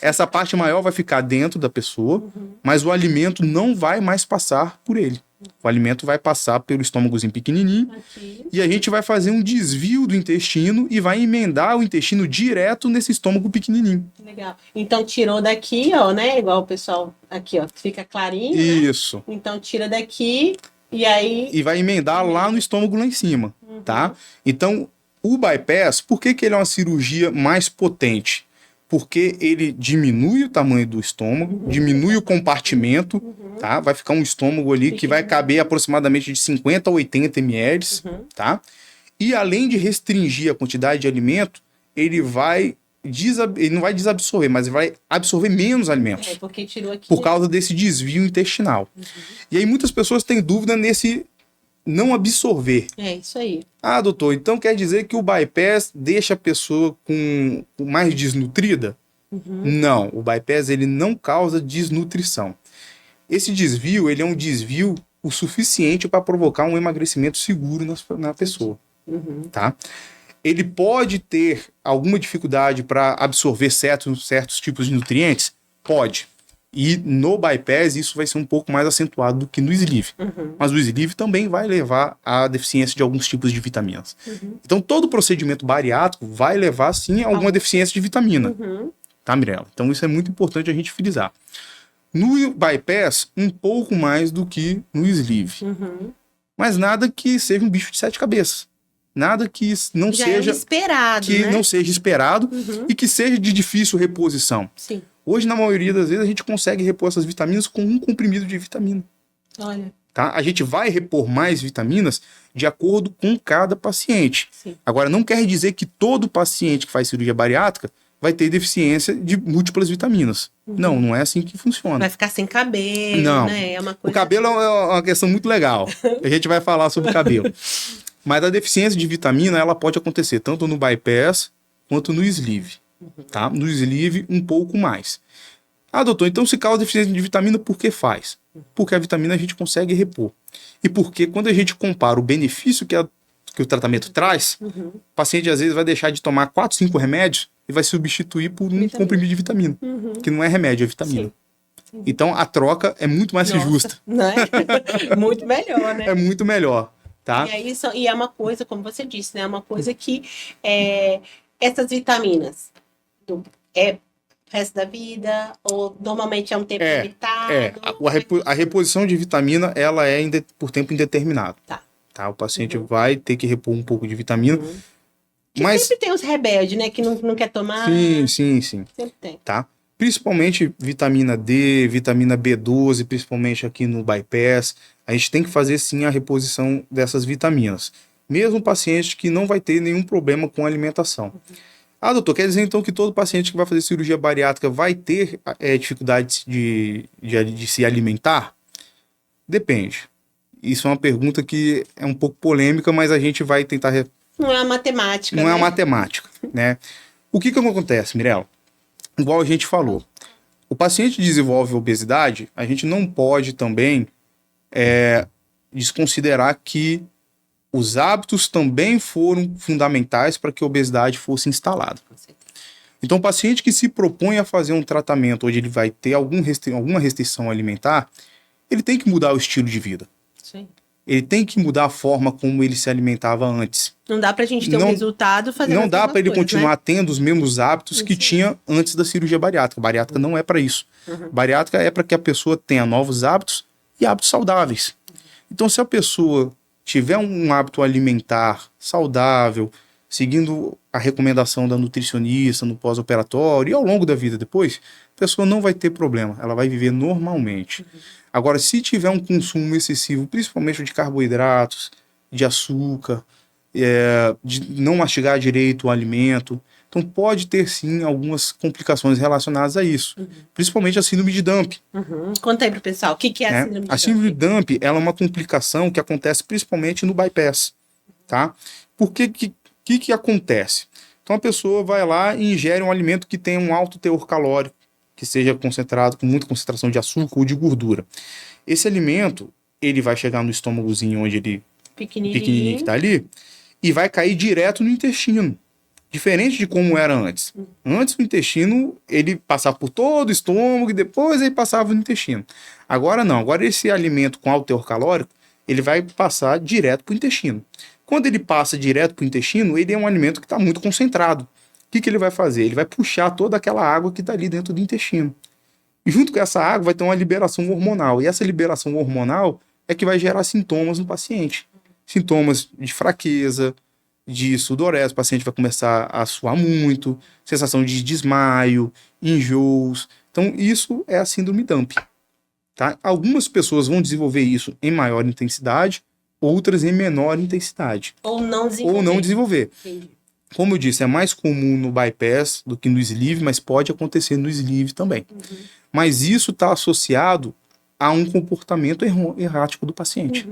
Essa parte maior vai ficar dentro da pessoa, mas o alimento não vai mais passar por ele. O alimento vai passar pelo estômagozinho pequenininho e a gente vai fazer um desvio do intestino e vai emendar o intestino direto nesse estômago pequenininho. Legal. Então, tirou daqui, ó, né? Igual o pessoal aqui, ó, fica clarinho, Isso. Né? Então, tira daqui e aí... E vai emendar lá no estômago lá em cima, tá? Então, o bypass, por que ele é uma cirurgia mais potente? Porque ele diminui o tamanho do estômago, diminui o compartimento, tá? Vai ficar um estômago ali que vai caber aproximadamente de 50 a 80 ml, tá? E além de restringir a quantidade de alimento, ele não vai desabsorver, mas vai absorver menos alimentos. Porque tirou aqui. Por causa desse desvio intestinal. E aí muitas pessoas têm dúvida nesse não absorver. É isso aí. Ah, doutor, então quer dizer que o bypass deixa a pessoa com mais desnutrida? Não, o bypass ele não causa desnutrição. Esse desvio, ele é um desvio o suficiente para provocar um emagrecimento seguro na pessoa, tá? Ele pode ter alguma dificuldade para absorver certos tipos de nutrientes? Pode. E no bypass isso vai ser um pouco mais acentuado do que no sleeve. Mas o sleeve também vai levar à deficiência de alguns tipos de vitaminas. Então todo procedimento bariátrico vai levar sim a alguma deficiência de vitamina. Tá, Mirella? Então isso é muito importante a gente frisar. No bypass, um pouco mais do que no sleeve. Mas nada que seja um bicho de 7 cabeças. Nada que não seja esperado, que né? não seja esperado e que seja de difícil reposição. Sim. Hoje, na maioria das vezes, a gente consegue repor essas vitaminas com um comprimido de vitamina. Olha. Tá? A gente vai repor mais vitaminas de acordo com cada paciente. Sim. Agora, não quer dizer que todo paciente que faz cirurgia bariátrica vai ter deficiência de múltiplas vitaminas. Não é assim que funciona. Vai ficar sem cabelo, não. Né? É uma coisa... O cabelo é uma questão muito legal. A gente vai falar sobre o cabelo. Mas a deficiência de vitamina, ela pode acontecer tanto no bypass quanto no sleeve. Tá? No sleeve, um pouco mais. Ah, doutor, então se causa deficiência de vitamina, por que faz? Porque a vitamina a gente consegue repor. E porque quando a gente compara o benefício que o tratamento traz, o paciente às vezes vai deixar de tomar 4, 5 remédios e vai substituir por um comprimido de vitamina. Que não é remédio, é vitamina. Sim. Então a troca é muito mais justa. Não é? Muito melhor, né? É muito melhor. Tá? E é uma coisa, como você disse, né? É uma coisa que essas vitaminas é resto da vida, ou normalmente é um tempo limitado? A reposição de vitamina, ela é por tempo indeterminado. Tá? O paciente vai ter que repor um pouco de vitamina. Mas sempre tem os rebeldes, né? Que não quer tomar. Sim. Sempre tem. Tá? Principalmente vitamina D, vitamina B12, principalmente aqui no bypass. A gente tem que fazer sim a reposição dessas vitaminas. Mesmo paciente que não vai ter nenhum problema com a alimentação. Ah, doutor, quer dizer então que todo paciente que vai fazer cirurgia bariátrica vai ter dificuldade de se alimentar? Depende. Isso é uma pergunta que é um pouco polêmica, mas a gente vai tentar... Não é a matemática, Não né? é a matemática, né? O que acontece, Mirella? Igual a gente falou, o paciente desenvolve obesidade, a gente não pode também desconsiderar que os hábitos também foram fundamentais para que a obesidade fosse instalada. Então, o paciente que se propõe a fazer um tratamento onde ele vai ter alguma restrição alimentar, ele tem que mudar o estilo de vida. Sim. Ele tem que mudar a forma como ele se alimentava antes. Não dá pra gente ter um resultado fazendo Não dá para ele coisas, continuar né? tendo os mesmos hábitos que tinha antes da cirurgia bariátrica. Bariátrica não é para isso. Bariátrica é para que a pessoa tenha novos hábitos e hábitos saudáveis. Então, se a pessoa tiver um hábito alimentar saudável, seguindo a recomendação da nutricionista no pós-operatório e ao longo da vida depois, a pessoa não vai ter problema, ela vai viver normalmente. Agora, se tiver um consumo excessivo, principalmente de carboidratos, de açúcar, de não mastigar direito o alimento, então pode ter sim algumas complicações relacionadas a isso, principalmente a síndrome de Dump. Conta aí pro pessoal, o que é a síndrome de Dump? A síndrome de Dump ela é uma complicação que acontece principalmente no bypass, tá? Por que acontece? Então a pessoa vai lá e ingere um alimento que tem um alto teor calórico, que seja concentrado com muita concentração de açúcar ou de gordura. Esse alimento, ele vai chegar no estômagozinho onde ele pequenininho que tá ali e vai cair direto no intestino. Diferente de como era antes. Antes o intestino, ele passava por todo o estômago e depois ele passava no intestino. Agora não. Agora esse alimento com alto teor calórico, ele vai passar direto para o intestino. Quando ele passa direto para o intestino, ele é um alimento que está muito concentrado. O que ele vai fazer? Ele vai puxar toda aquela água que está ali dentro do intestino. E junto com essa água vai ter uma liberação hormonal. E essa liberação hormonal é que vai gerar sintomas no paciente. Sintomas de fraqueza, de sudorese, o paciente vai começar a suar muito, sensação de desmaio, enjoos. Então, isso é a síndrome Dump. Tá? Algumas pessoas vão desenvolver isso em maior intensidade, outras em menor intensidade. Ou não desenvolver. Entendi. Como eu disse, é mais comum no bypass do que no sleeve, mas pode acontecer no sleeve também. Mas isso está associado a um comportamento errático do paciente.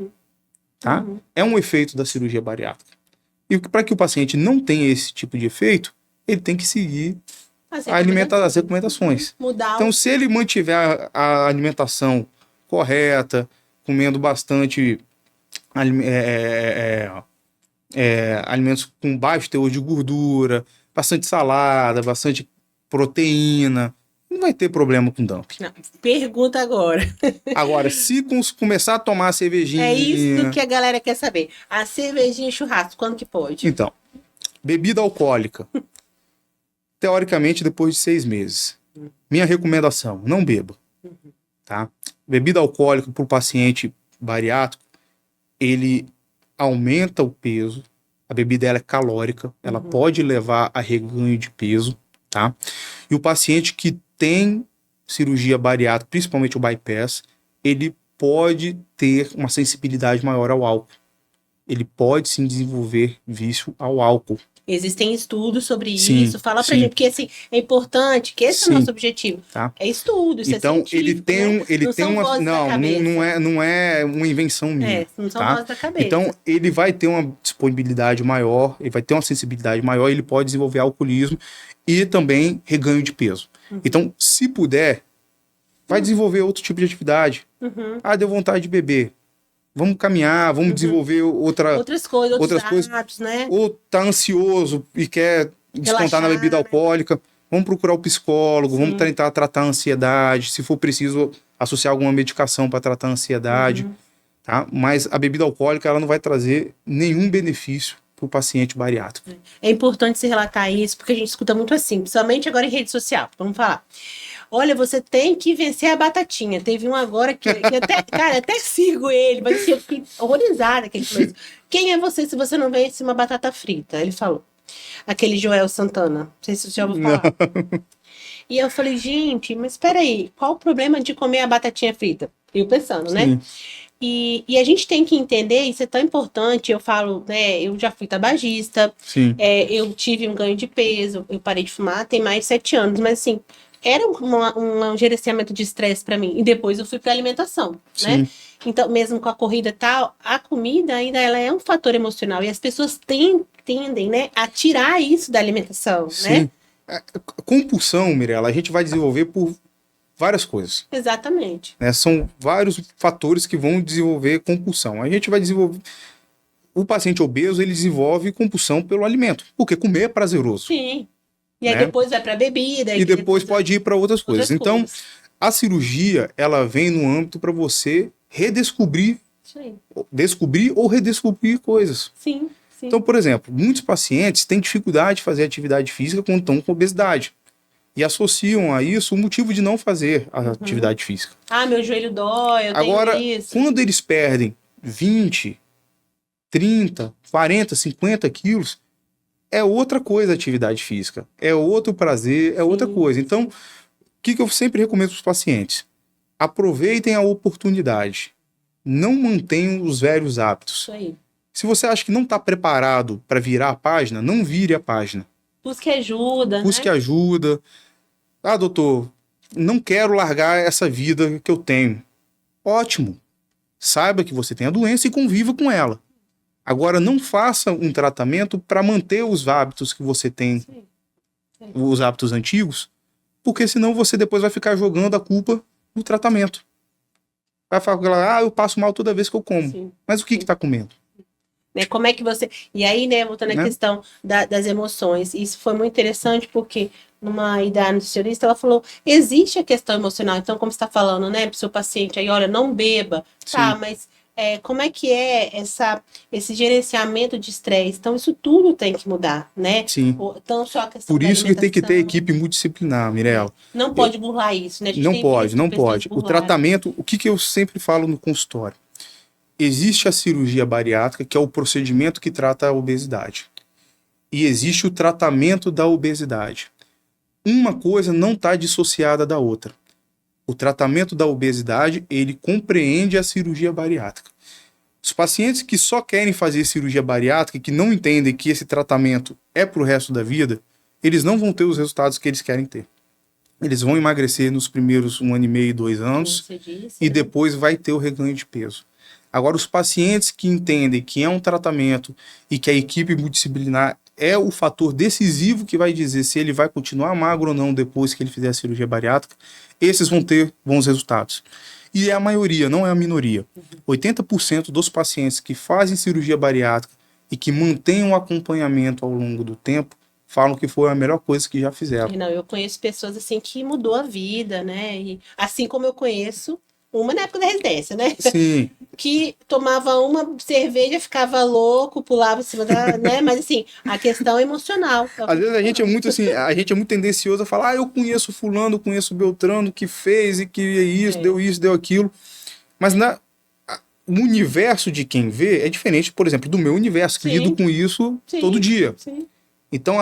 Tá? É um efeito da cirurgia bariátrica. E para que o paciente não tenha esse tipo de efeito, ele tem que seguir as recomendações. Então, se ele mantiver a alimentação correta, comendo bastante alimentos com baixo teor de gordura, bastante salada, bastante proteína, não vai ter problema com dump. Não, pergunta agora. Agora, se começar a tomar cervejinha... É isso que a galera quer saber. A cervejinha e churrasco, quando que pode? Então, bebida alcoólica. Teoricamente, depois de 6 meses. Minha recomendação, não beba. Tá? Bebida alcoólica para o paciente bariátrico, ele aumenta o peso. A bebida ela é calórica, ela pode levar a reganho de peso. Tá? E o paciente que tem cirurgia bariátrica, principalmente o bypass, ele pode ter uma sensibilidade maior ao álcool. Ele pode sim desenvolver vício ao álcool. Existem estudos sobre Sim, isso. Fala pra gente, porque assim, é importante, que esse é o nosso objetivo. Tá? É estudo, isso então, é científico, ele tem uma... Não, não é uma invenção minha. não são tá? vozes da cabeça. Então, ele vai ter uma disponibilidade maior, ele vai ter uma sensibilidade maior, ele pode desenvolver alcoolismo e também reganho de peso. Então, se puder, vai desenvolver outro tipo de atividade. Ah, deu vontade de beber. Vamos caminhar, vamos desenvolver outras coisas, hábitos, né? Ou tá ansioso e quer descontar na bebida alcoólica. Vamos procurar o psicólogo, vamos tentar tratar a ansiedade. Se for preciso, associar alguma medicação para tratar a ansiedade. Tá? Mas a bebida alcoólica ela não vai trazer nenhum benefício para o paciente bariátrico. É importante se relatar isso, porque a gente escuta muito assim, principalmente agora em rede social. Vamos falar. Olha, você tem que vencer a batatinha. Teve um agora que até, cara, até sigo ele, mas assim, eu fiquei horrorizada. Que ele falou isso. Quem é você se você não vence uma batata frita? Ele falou. Aquele Joel Santana. Não sei se você já ouviu falar. E eu falei, gente, mas espera aí, qual o problema de comer a batatinha frita? Eu pensando, né? E a gente tem que entender, isso é tão importante, eu falo, né, eu já fui tabagista, Sim, eu tive um ganho de peso, eu parei de fumar tem mais de 7 anos, mas assim, era um gerenciamento de estresse para mim. E depois eu fui para alimentação, né? sim, Então, mesmo com a corrida e tal, a comida ainda ela é um fator emocional. E as pessoas tendem, né, a tirar isso da alimentação, né? sim. Compulsão, Mirella, a gente vai desenvolver por várias coisas, Exatamente. né? São vários fatores que vão desenvolver compulsão. A gente vai desenvolver. O paciente obeso, ele desenvolve compulsão pelo alimento, porque comer é prazeroso, Sim. E aí né? depois vai para bebida, E depois pode ir para outras coisas. outras Então, coisas. a cirurgia, ela vem no âmbito para você redescobrir, Isso aí. descobrir ou redescobrir coisas. Sim, sim. Então, por exemplo, muitos pacientes têm dificuldade de fazer atividade física quando estão com obesidade. E associam a isso o motivo de não fazer a atividade física. Ah, meu joelho dói, eu Agora, tenho isso. quando eles perdem 20, 30, 40, 50 quilos, é outra coisa a atividade física. É outro prazer, é outra Sim. coisa. Então, o que eu sempre recomendo para os pacientes? Aproveitem a oportunidade. Não mantenham os velhos hábitos. Isso aí. Se você acha que não está preparado para virar a página, não vire a página. Busque ajuda, Busque né? ajuda. Ah, doutor, não quero largar essa vida que eu tenho. Ótimo. Saiba que você tem a doença e conviva com ela. Agora, não faça um tratamento para manter os hábitos que você tem, Sim. os hábitos antigos, porque senão você depois vai ficar jogando a culpa no tratamento. Vai falar, ah, eu passo mal toda vez que eu como. Sim. Mas o que está comendo? Né? Como é que você. E aí, né, voltando à Né? questão das emoções, isso foi muito interessante porque numa ida a nutricionista, ela falou: existe a questão emocional. Então, como você está falando, né, para o seu paciente aí, olha, não beba, tá, Sim. mas como é que é esse gerenciamento de estresse? Então, isso tudo tem que mudar, né? Sim. Então, só a questão Por da isso que tem que ter alimentação. equipe multidisciplinar, Mirella. Não pode burlar isso, né? A gente Não tem pode, visto não pessoas pode. O burlarem. tratamento, o que eu sempre falo no consultório? Existe a cirurgia bariátrica, que é o procedimento que trata a obesidade. E existe o tratamento da obesidade. Uma coisa não está dissociada da outra. O tratamento da obesidade, ele compreende a cirurgia bariátrica. Os pacientes que só querem fazer cirurgia bariátrica e que não entendem que esse tratamento é para o resto da vida, eles não vão ter os resultados que eles querem ter. Eles vão emagrecer nos primeiros 1 ano e meio, 2 anos, Como você disse, e né? depois vai ter o reganho de peso. Agora, os pacientes que entendem que é um tratamento e que a equipe multidisciplinar é o fator decisivo que vai dizer se ele vai continuar magro ou não depois que ele fizer a cirurgia bariátrica, esses vão ter bons resultados. E é a maioria, não é a minoria. 80% dos pacientes que fazem cirurgia bariátrica e que mantêm um acompanhamento ao longo do tempo falam que foi a melhor coisa que já fizeram. Não, eu conheço pessoas assim que mudou a vida, né? E assim como eu conheço uma na época da residência, né? Sim, Que tomava uma cerveja, ficava louco, pulava em cima da, né? Mas assim, a questão emocional. às vezes a gente é muito assim, a gente é muito tendencioso a falar, ah, eu conheço fulano, eu conheço Beltrano, que fez e que isso, deu aquilo. Mas o universo de quem vê é diferente, por exemplo, do meu universo, que Sim. lido com isso Sim. todo dia. Sim. Então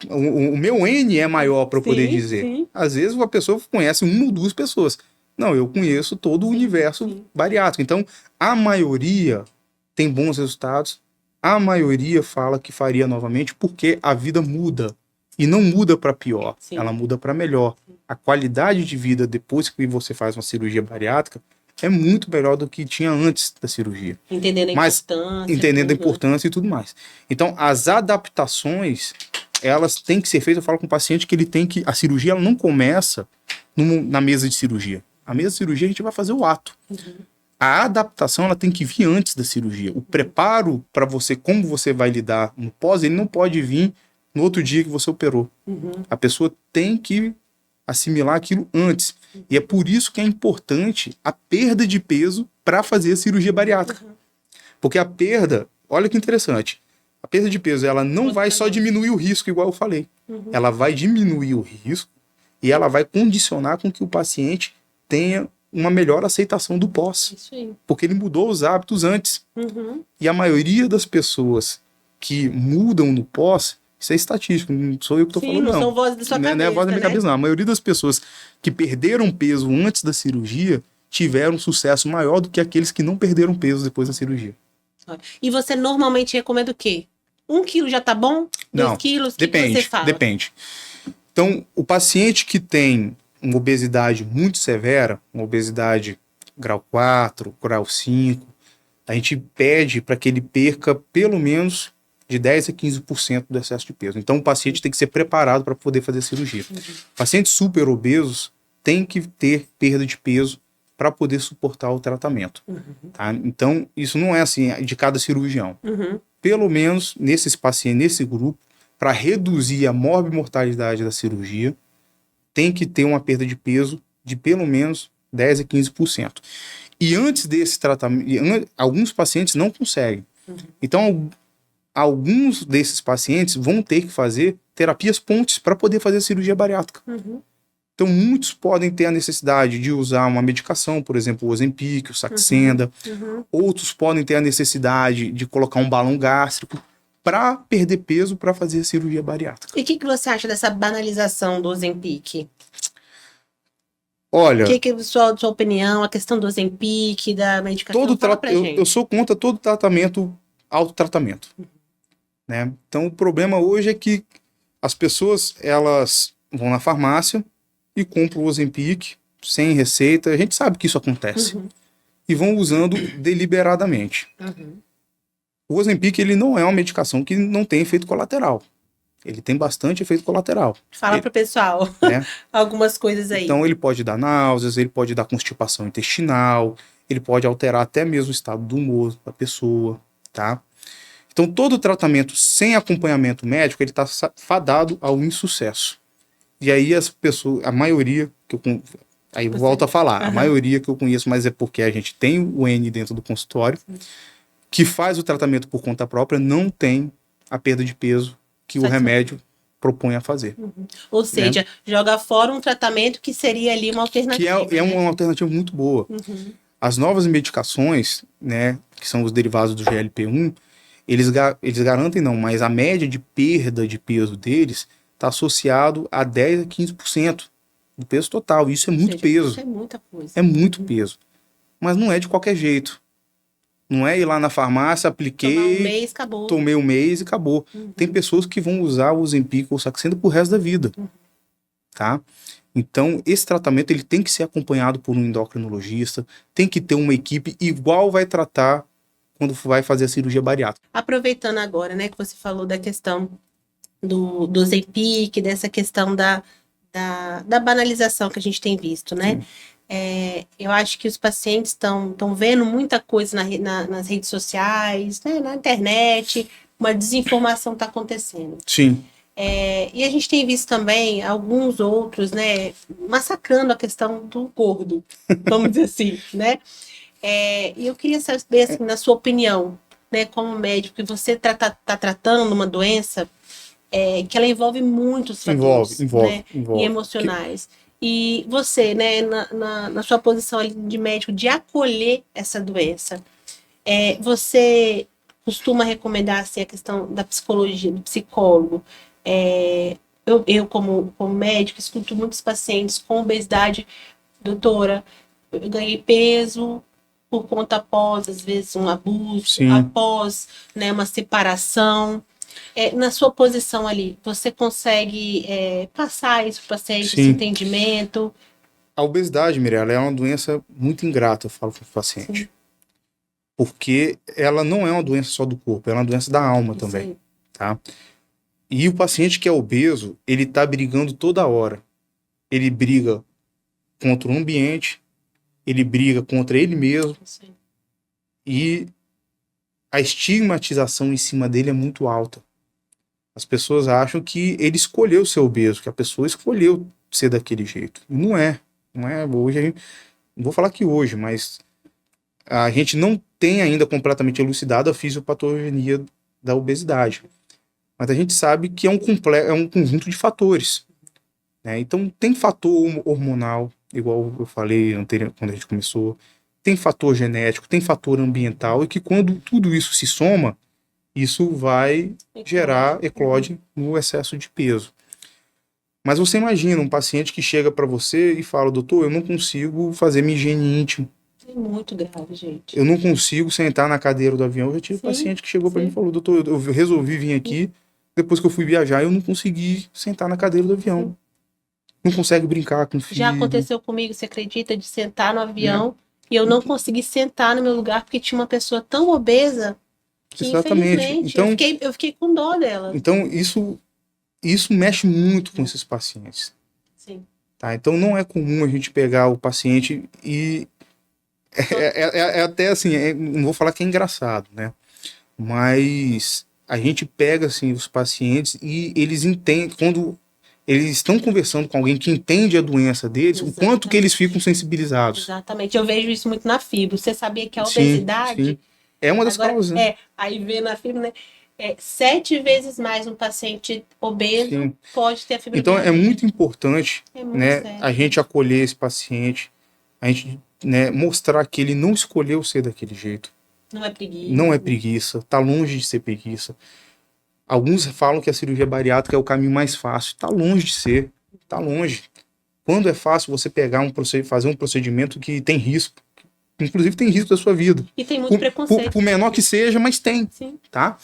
o meu N é maior para eu poder Sim, dizer. sim. Às vezes uma pessoa conhece uma ou duas pessoas. Não, eu conheço todo o universo sim. bariátrico. Então, a maioria tem bons resultados. A maioria fala que faria novamente porque a vida muda. E não muda para pior, Sim. ela muda para melhor. A qualidade de vida depois que você faz uma cirurgia bariátrica é muito melhor do que tinha antes da cirurgia. Entendendo a Mas importância. entendendo a tudo, né? importância e tudo mais. Então, as adaptações, elas têm que ser feitas. Eu falo com o paciente que ele tem que... A cirurgia ela não começa na mesa de cirurgia. A mesa de cirurgia a gente vai fazer o ato. A adaptação ela tem que vir antes da cirurgia. O preparo para você, como você vai lidar no pós, ele não pode vir no outro dia que você operou. A pessoa tem que assimilar aquilo antes. E é por isso que é importante a perda de peso para fazer a cirurgia bariátrica. Porque a perda, olha que interessante, a perda de peso ela não vai só diminuir o risco, igual eu falei. Ela vai diminuir o risco e ela vai condicionar com que o paciente tenha uma melhor aceitação do pós. Isso aí. Porque ele mudou os hábitos antes. E a maioria das pessoas que mudam no pós, isso é estatístico, não sou eu que estou falando, não são vozes da sua não cabeça, é a voz da minha né? cabeça, não. A maioria das pessoas que perderam peso antes da cirurgia tiveram um sucesso maior do que aqueles que não perderam peso depois da cirurgia. E você normalmente recomenda o quê? 1 quilo já tá bom? 2 Não, quilos? O que depende, você fala? depende. Então, o paciente que tem uma obesidade muito severa, uma obesidade grau 4, grau 5, a gente pede para que ele perca pelo menos de 10 a 15% do excesso de peso. Então, o paciente tem que ser preparado para poder fazer cirurgia. Pacientes super obesos têm que ter perda de peso para poder suportar o tratamento. Tá? Então, isso não é assim de cada cirurgião. Pelo menos nesses pacientes, nesse grupo, para reduzir a morbimortalidade da cirurgia, tem que ter uma perda de peso de pelo menos 10 a 15%. E antes desse tratamento, alguns pacientes não conseguem. Então, alguns desses pacientes vão ter que fazer terapias pontes para poder fazer a cirurgia bariátrica. Então, muitos podem ter a necessidade de usar uma medicação, por exemplo, o Ozempic, o Saxenda. Outros podem ter a necessidade de colocar um balão gástrico para perder peso para fazer a cirurgia bariátrica. E o que você acha dessa banalização do Ozempic? Olha, O que é sua opinião, a questão do Ozempic, da medicação? Fala pra gente. eu sou contra todo tratamento, autotratamento. Né? Então, o problema hoje é que as pessoas, elas vão na farmácia e compram o Ozempic sem receita. A gente sabe que isso acontece. E vão usando deliberadamente. O Ozempic, ele não é uma medicação que não tem efeito colateral. Ele tem bastante efeito colateral. Fala pro pessoal, né? algumas coisas aí. Então, ele pode dar náuseas, ele pode dar constipação intestinal, ele pode alterar até mesmo o estado do humor da pessoa, tá? Então, todo tratamento sem acompanhamento médico, ele está fadado ao insucesso. E aí as pessoas, a maioria, aí eu volto a falar, a maioria que eu conheço, mas é porque a gente tem o N dentro do consultório, que faz o tratamento por conta própria, não tem a perda de peso que o remédio propõe a fazer. Ou seja, joga fora um tratamento que seria ali uma alternativa. Que é uma alternativa muito boa. As novas medicações, né, que são os derivados do GLP-1, eles garantem não, mas a média de perda de peso deles está associado a 10 a 15% do peso total. Isso é muito peso. Isso é muita coisa. É muito peso. Mas não é de qualquer jeito. Não é ir lá na farmácia, apliquei, tomar um mês, acabou. Tomei um mês e acabou. Tem pessoas que vão usar o Ozempic ou o Saxenda pro resto da vida. Tá? Então, esse tratamento ele tem que ser acompanhado por um endocrinologista, tem que ter uma equipe igual vai tratar quando vai fazer a cirurgia bariátrica. Aproveitando agora, né, que você falou da questão do Ozempic, dessa questão da banalização que a gente tem visto, né? Eu acho que os pacientes estão vendo muita coisa nas redes sociais, né, na internet, uma desinformação está acontecendo. Sim. E a gente tem visto também alguns outros, né, massacrando a questão do gordo, vamos dizer assim, né? E eu queria saber, assim, na sua opinião, né, como médico, que você tá tratando uma doença que ela envolve muitos fatores, né, e emocionais. E você, né, na sua posição ali de médico, de acolher essa doença, você costuma recomendar assim, a questão da psicologia, do psicólogo? Eu como médico, escuto muitos pacientes com obesidade. Doutora, eu ganhei peso por conta após, às vezes, um abuso, após, né, uma separação. Na sua posição ali, você consegue passar isso para o paciente, esse entendimento? A obesidade, Mirella, é uma doença muito ingrata, eu falo para o paciente. Sim. Porque ela não é uma doença só do corpo, ela é uma doença da alma também. Tá? E o paciente que é obeso, ele está brigando toda hora. Ele briga contra o ambiente, ele briga contra ele mesmo. Sim. E a estigmatização em cima dele é muito alta. As pessoas acham que ele escolheu ser obeso, que a pessoa escolheu ser daquele jeito. E não é. Não é. Hoje, não vou falar que hoje, mas a gente não tem ainda completamente elucidado a fisiopatogenia da obesidade. Mas a gente sabe que é um conjunto de fatores. Né? Então, tem fator hormonal, igual eu falei anterior, quando a gente começou. Tem fator genético, tem fator ambiental, e que quando tudo isso se soma, isso vai eclode no excesso de peso. Mas você imagina um paciente que chega para você e fala, doutor, eu não consigo fazer minha higiene íntima. É muito grave, gente. Eu não consigo sentar na cadeira do avião. Eu já tive Sim, paciente que chegou para mim e sim. falou, doutor, eu resolvi vir aqui, depois que eu fui viajar, eu não consegui sentar na cadeira do avião. Não consegue brincar com o filho. Já aconteceu comigo, você acredita, de sentar no avião e eu não consegui sentar no meu lugar porque tinha uma pessoa tão obesa que, Exatamente. infelizmente, Então, eu fiquei com dó dela. então isso mexe muito com esses pacientes. Sim. Tá? Então não é comum a gente pegar o paciente e é até assim, não vou falar que é engraçado, né? Mas a gente pega assim os pacientes e eles entendem quando eles estão conversando com alguém que entende a doença deles, o quanto que eles ficam sensibilizados. Exatamente. Eu vejo isso muito na fibro. Você sabia que a Sim, obesidade sim. É uma das agora, causas, né? aí vê na fibro, né? 7 vezes mais um paciente obeso Sim. pode ter a Então é fibromialgia. muito importante, É muito né, sério. a gente acolher esse paciente, a gente, né, mostrar que ele não escolheu ser daquele jeito. Não é preguiça. Não é preguiça, tá longe de ser preguiça. Alguns falam que a cirurgia bariátrica é o caminho mais fácil. Tá longe de ser, tá longe. Quando é fácil você pegar fazer um procedimento que tem risco, inclusive tem risco da sua vida. E tem muito preconceito. Por menor que seja, mas tem, Sim. tá?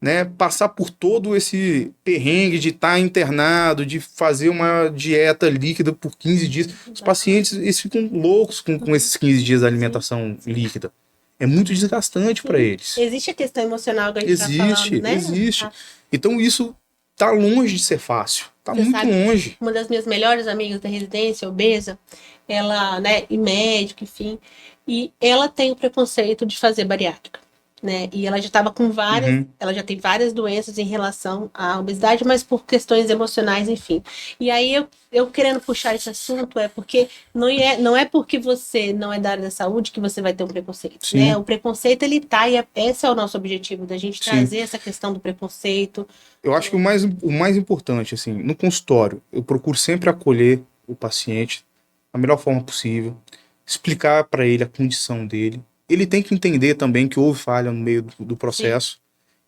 Né, passar por todo esse perrengue de estar internado, de fazer uma dieta líquida por 15 dias. Os pacientes eles ficam loucos com esses 15 dias de alimentação líquida. É muito desgastante para eles. Existe a questão emocional que a gente tá falando, né? Existe. Então isso tá longe de ser fácil. Tá Você muito sabe, longe. Uma das minhas melhores amigas da residência, obesa, ela, né, e médico, enfim, e ela tem o preconceito de fazer bariátrica, né? E ela já estava com várias, ela já tem várias doenças em relação à obesidade, mas por questões emocionais, enfim. E aí eu querendo puxar esse assunto é porque não é porque você não é da área da saúde que você vai ter um preconceito, Sim. né? O preconceito ele tá e esse é o nosso objetivo, da gente trazer essa questão do preconceito. Eu acho que o mais importante, assim, no consultório, eu procuro sempre acolher o paciente da melhor forma possível, explicar para ele a condição dele. Ele tem que entender também que houve falha no meio do processo.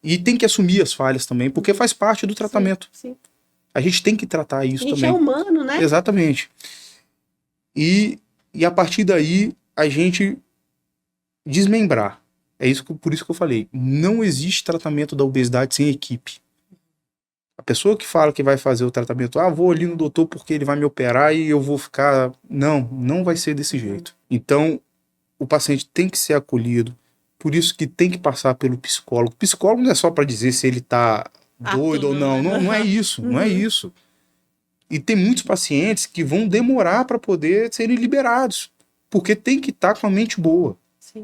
E tem que assumir as falhas também, porque faz parte do tratamento. Sim. A gente tem que tratar isso A gente também. é humano, né? Exatamente. E a partir daí, a gente desmembrar. Por isso que eu falei. Não existe tratamento da obesidade sem equipe. A pessoa que fala que vai fazer o tratamento, vou ali no doutor porque ele vai me operar e eu vou ficar... Não vai ser desse jeito. Então, o paciente tem que ser acolhido, por isso que tem que passar pelo psicólogo. O psicólogo não é só para dizer se ele tá doido ou não. Não é isso, não é isso. E tem muitos pacientes que vão demorar para poder serem liberados, porque tem que estar com a mente boa.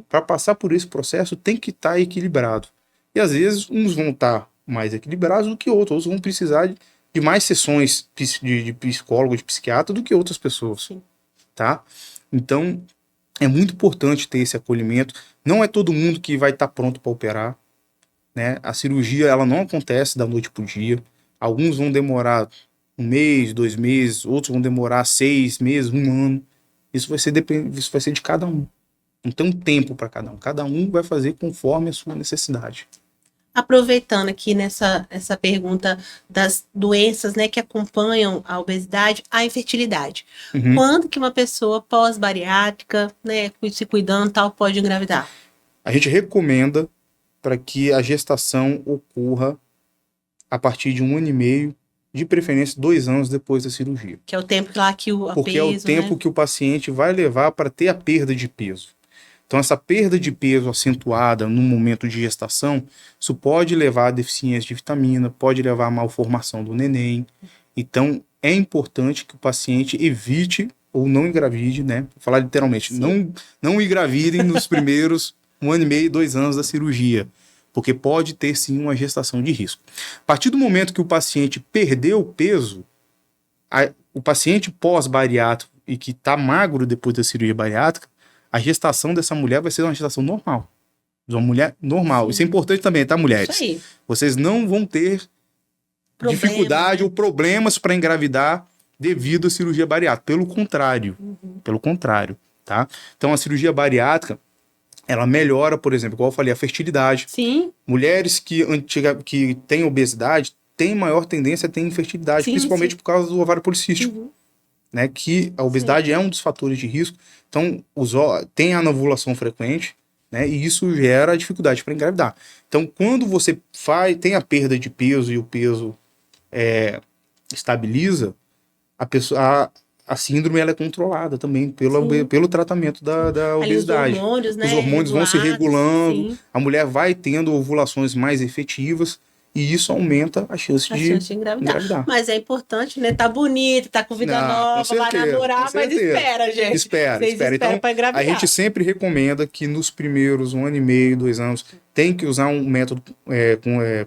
Para passar por esse processo, tem que estar equilibrado. E às vezes, uns vão estar mais equilibrados do que outros vão precisar de mais sessões de psicólogo, de psiquiatra do que outras pessoas. Tá? Então, é muito importante ter esse acolhimento. Não é todo mundo que vai estar pronto para operar, né? A cirurgia ela não acontece da noite para o dia. Alguns vão demorar 1 mês, 2 meses, outros vão demorar 6 meses, 1 ano. Isso vai ser de cada um. Não tem um tempo para cada um. Cada um vai fazer conforme a sua necessidade. Aproveitando aqui essa pergunta das doenças, né, que acompanham a obesidade, a infertilidade. Quando que uma pessoa pós-bariátrica, né, se cuidando, tal, pode engravidar? A gente recomenda para que a gestação ocorra a partir de 1 ano e meio, de preferência 2 anos depois da cirurgia. Que é o tempo lá que Porque é o tempo que o paciente vai levar para ter a perda de peso. Então, essa perda de peso acentuada no momento de gestação, isso pode levar a deficiência de vitamina, pode levar a malformação do neném. Então, é importante que o paciente evite ou não engravide, né? Vou falar literalmente, não engravidem nos primeiros 1 ano e meio, 2 anos da cirurgia, porque pode ter sim uma gestação de risco. A partir do momento que o paciente perdeu o peso, o paciente pós-bariátrico e que está magro depois da cirurgia bariátrica, a gestação dessa mulher vai ser uma gestação normal. De uma mulher normal. Sim. Isso é importante também, tá, mulheres? Isso aí. Vocês não vão ter dificuldade ou problemas para engravidar devido à cirurgia bariátrica. Pelo contrário. Pelo contrário, tá? Então, a cirurgia bariátrica, ela melhora, por exemplo, igual eu falei, a fertilidade. Sim. Mulheres que têm obesidade, tem maior tendência a ter infertilidade, Sim, principalmente sim. por causa do ovário policístico, Uhum. né? Que a obesidade é um dos fatores de risco. Então, tem a anovulação frequente, né? E isso gera dificuldade para engravidar. Então, quando você tem a perda de peso e o peso estabiliza, a síndrome ela é controlada também Sim. pelo tratamento da Ali os obesidade. hormônios, Os né, hormônios vão se regulados, regulando, sim, a mulher vai tendo ovulações mais efetivas e isso aumenta a chance a de chance de engravidar. engravidar. Mas é importante, né? Tá bonito, tá com vida Com nova, vai certeza, com namorar, mas certeza. espera, gente. Espera, Vocês espera. esperam Então, pra a gente engravidar. sempre recomenda que nos primeiros 1 ano e meio, 2 anos, tem que usar um método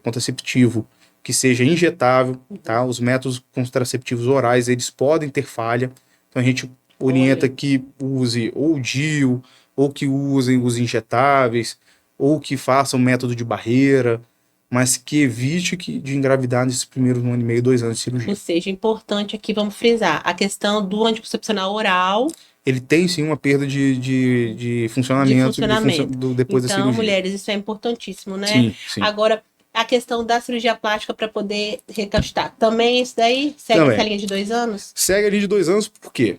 contraceptivo que seja injetável, tá? Os métodos contraceptivos orais, eles podem ter falha. Então, a gente orienta Olha. que use ou DIU, ou que usem os injetáveis, ou que façam método de barreira, mas que evite de engravidar nesses primeiros 1 ano e meio, 2 anos de cirurgia. Ou seja, importante aqui, vamos frisar, a questão do anticoncepcional oral Ele tem sim uma perda de funcionamento, depois da Então, cirurgia. mulheres, isso é importantíssimo, né? Sim, sim. Agora, a questão da cirurgia plástica para poder recastar. Também isso daí segue Também. essa linha de 2 anos? Segue ali de 2 anos, por quê?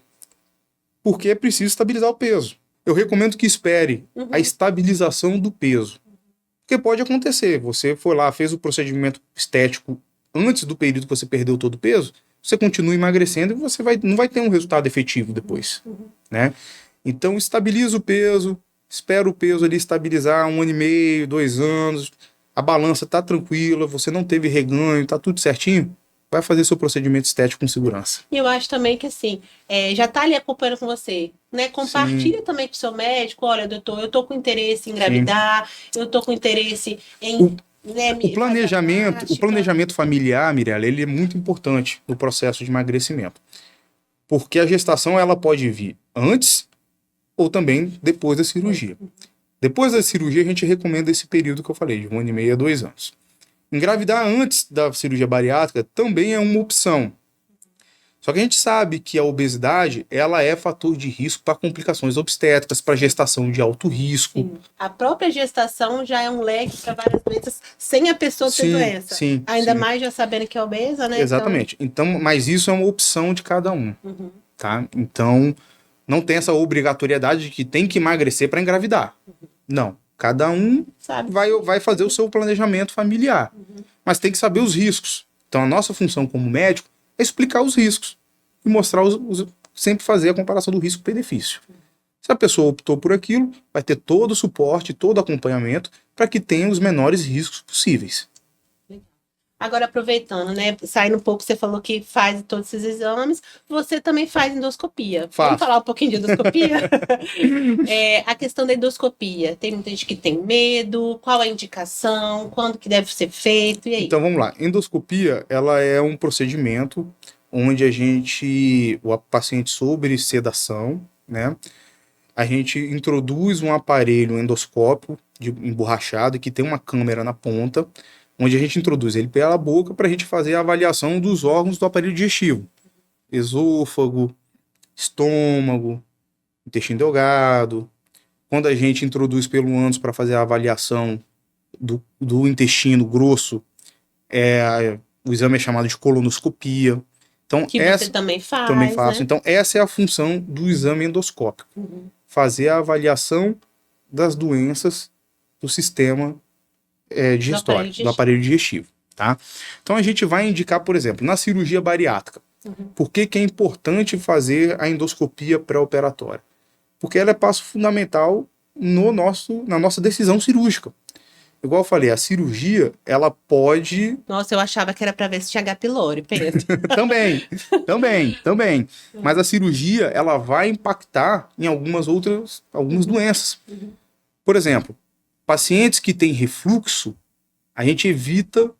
Porque é preciso estabilizar o peso. Eu recomendo que espere a estabilização do peso. Porque pode acontecer, você foi lá, fez o procedimento estético antes do período que você perdeu todo o peso, você continua emagrecendo e você não vai ter um resultado efetivo depois, né? Então, estabiliza o peso, espera o peso ali estabilizar 1 ano e meio, 2 anos, a balança tá tranquila, você não teve reganho, tá tudo certinho, vai fazer seu procedimento estético com segurança. E eu acho também que, assim, já tá ali acompanhando com você, né? Compartilha também com o seu médico, olha, doutor, eu tô com interesse em engravidar, eu tô com interesse em... né, O planejamento familiar, Mirella, ele é muito importante no processo de emagrecimento. Porque a gestação ela pode vir antes ou também depois da cirurgia. Depois da cirurgia, a gente recomenda esse período que eu falei, de 1 ano e meio a 2 anos. Engravidar antes da cirurgia bariátrica também é uma opção. Só que a gente sabe que a obesidade ela é fator de risco para complicações obstétricas, para gestação de alto risco. Sim. A própria gestação já é um leque para várias doenças sem a pessoa ter doença. Sim, Ainda sim. mais já sabendo que é obesa, né? Exatamente. Então, mas isso é uma opção de cada um. Tá? Então, não tem essa obrigatoriedade de que tem que emagrecer para engravidar. Não. Cada um vai fazer o seu planejamento familiar. Mas tem que saber os riscos. Então, a nossa função como médico é explicar os riscos e mostrar sempre fazer a comparação do risco-benefício. Se a pessoa optou por aquilo, vai ter todo o suporte, todo o acompanhamento para que tenha os menores riscos possíveis. Agora, aproveitando, né? Saindo um pouco, você falou que faz todos esses exames, você também faz endoscopia. Vamos falar um pouquinho de endoscopia? A questão da endoscopia. Tem muita gente que tem medo, qual a indicação, quando que deve ser feito, e aí? Então, vamos lá. Endoscopia, ela é um procedimento onde o paciente sob sedação, né? A gente introduz um aparelho endoscópico emborrachado que tem uma câmera na ponta, onde a gente introduz ele pela boca para a gente fazer a avaliação dos órgãos do aparelho digestivo. Esôfago, estômago, intestino delgado. Quando a gente introduz pelo ânus para fazer a avaliação do intestino grosso, o exame é chamado de colonoscopia. Então, que você também faz, também faço. né? Então, essa é a função do exame endoscópico. Fazer a avaliação das doenças do sistema digestório, do aparelho digestivo. Tá? Então, a gente vai indicar, por exemplo, na cirurgia bariátrica. Por que é importante fazer a endoscopia pré-operatória? Porque ela é passo fundamental na nossa decisão cirúrgica. Igual eu falei, a cirurgia, ela pode... Nossa, eu achava que era para ver se tinha H. pylori, Pedro. Também. Mas a cirurgia, ela vai impactar em algumas doenças. Por exemplo, pacientes que têm refluxo, a gente evita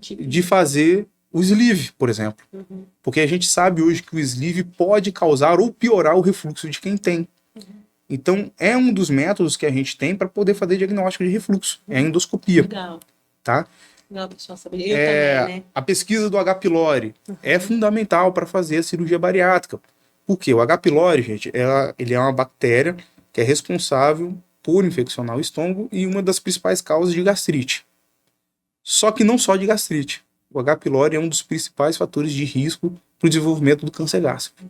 de fazer o sleeve, por exemplo. Porque a gente sabe hoje que o sleeve pode causar ou piorar o refluxo de quem tem. Então, é um dos métodos que a gente tem para poder fazer diagnóstico de refluxo. É a endoscopia. Legal. Tá? Legal, pessoal, saber. Eu também, né? A pesquisa do H. pylori é fundamental para fazer a cirurgia bariátrica. Por quê? O H. pylori, gente, ele é uma bactéria que é responsável por infeccionar o estômago e uma das principais causas de gastrite. Só que não só de gastrite. o H. pylori é um dos principais fatores de risco para o desenvolvimento do câncer gástrico.